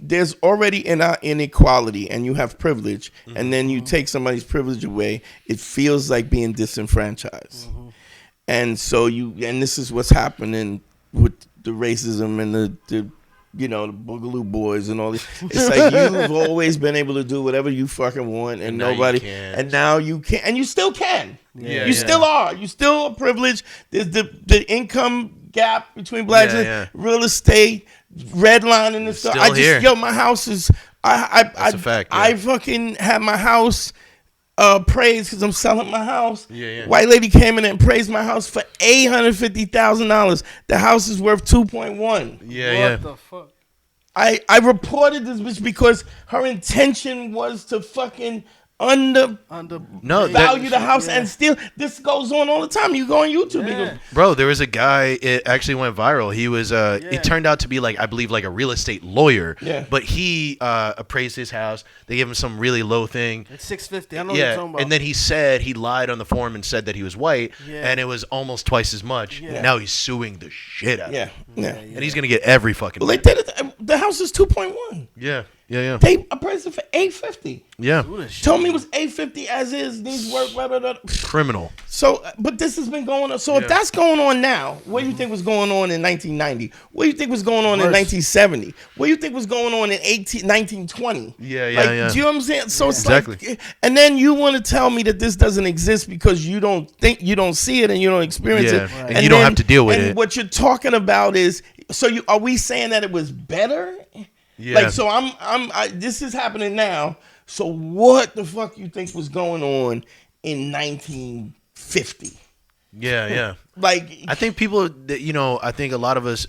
there's already an inequality and you have privilege, and then you take somebody's privilege away, it feels like being disenfranchised. And so and this is what's happening with the racism and the Boogaloo Boys and all this. It's like you've always been able to do whatever you fucking want, and nobody, and now you can't, and you still can. You still are. You still are privileged. There's the income gap between blacks and real estate, redlining and stuff. My house is. That's a fact. Yeah. I fucking had my house praised because I'm selling my house. Yeah. White lady came in and praised my house for $850,000. The house is worth 2.1. Yeah. What the fuck? I reported this bitch because her intention was to fucking value the house and steal. This goes on all the time. You go on YouTube. Bro, there was a guy, it actually went viral. He was it turned out to be I believe a real estate lawyer. Yeah. But he appraised his house. They gave him some really low thing. It's $650. I know what you're talking about. And then he lied on the form and said that he was white, and it was almost twice as much. Yeah. Now he's suing the shit out of him. And And he's gonna get every fucking Well, they did it. The house is 2.1. Yeah. They appraised it for $850. Yeah. Told me it was $850 as is. Needs work. Blah, blah, blah. Criminal. So, but this has been going on. So if that's going on now, what do you think was going on in 1990? What do you think was going on in 1970? What do you think was going on in 1920? Yeah. Do you know what I'm saying? So it's Exactly. and then you want to tell me that this doesn't exist because you don't see it and you don't experience it, Right. And you don't have to deal with it. What you're talking about is, are we saying that it was better? Yeah. So this is happening now. So what the fuck you think was going on in 1950? Yeah. I think people, I think a lot of us,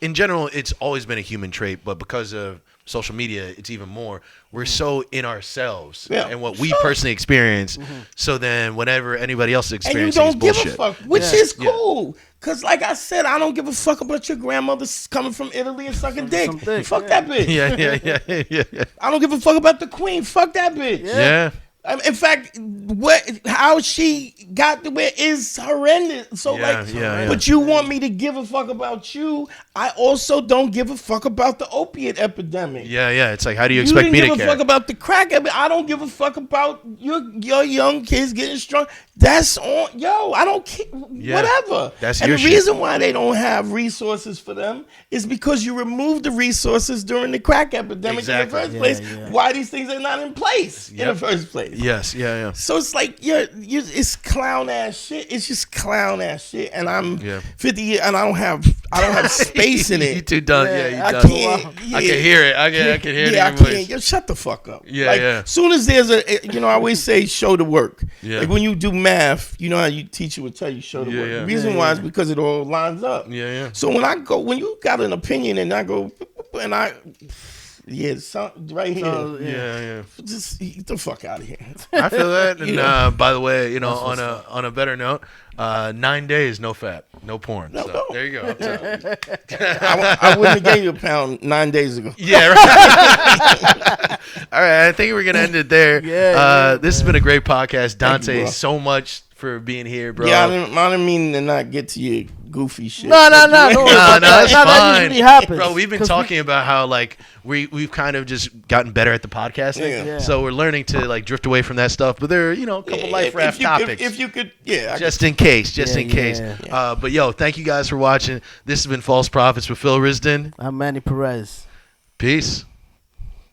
in general, it's always been a human trait, but because of social media, it's even more. We're so in ourselves and what we personally experience. So then whenever anybody else experiences and you don't bullshit. give a fuck, which is cool. Cause like I said, I don't give a fuck about your grandmother coming from Italy and sucking dick. Fuck that bitch. Yeah. I don't give a fuck about the queen. Fuck that bitch. Yeah. In fact, how she got to where is horrendous. So but you want me to give a fuck about you? I also don't give a fuck about the opiate epidemic. Yeah. It's like, how do you expect me to care? You didn't give a fuck about the crack epidemic. I don't give a fuck about your young kids getting strong. That's on, I don't care. Whatever. That's and your the shit. reason why they don't have resources for them is because you removed the resources during the crack epidemic in the first place. Why these things are not in place in the first place? Yes, yeah. So it's like it's clown ass shit. It's just clown ass shit, and I'm 50 years, and I don't have space in it. You too done. Yeah, you I done. can't. I can hear it. I can hear it. Yeah, I in your voice. can't. Yo, shut the fuck up. Yeah. Soon as there's I always say show the work. Yeah. Like when you do math, you know how you teacher would tell you show the work. Yeah. The reason why is because it all lines up. Yeah. So when you got an opinion and I go and right here. Yeah. Just get the fuck out of here. I feel that. And by the way, on a better note, 9 days, no fat, no porn. So there you go. I wouldn't have gave you a pound 9 days ago. Yeah, right. All right, I think we're gonna end it there. This has been a great podcast, Dante. Thank you, so much for being here, bro. Yeah, I didn't mean to not get to your goofy shit. No. No, it's That fine. usually happens. Bro, we've been 'Cause talking about how like we've kind of just gotten better at the podcasting. Yeah. So we're learning to like drift away from that stuff. But there are, a couple life raft topics. If you could, yeah. Just in case. Yeah. But yo, thank you guys for watching. This has been False Prophets with Phil Risden. I'm Manny Perez. Peace.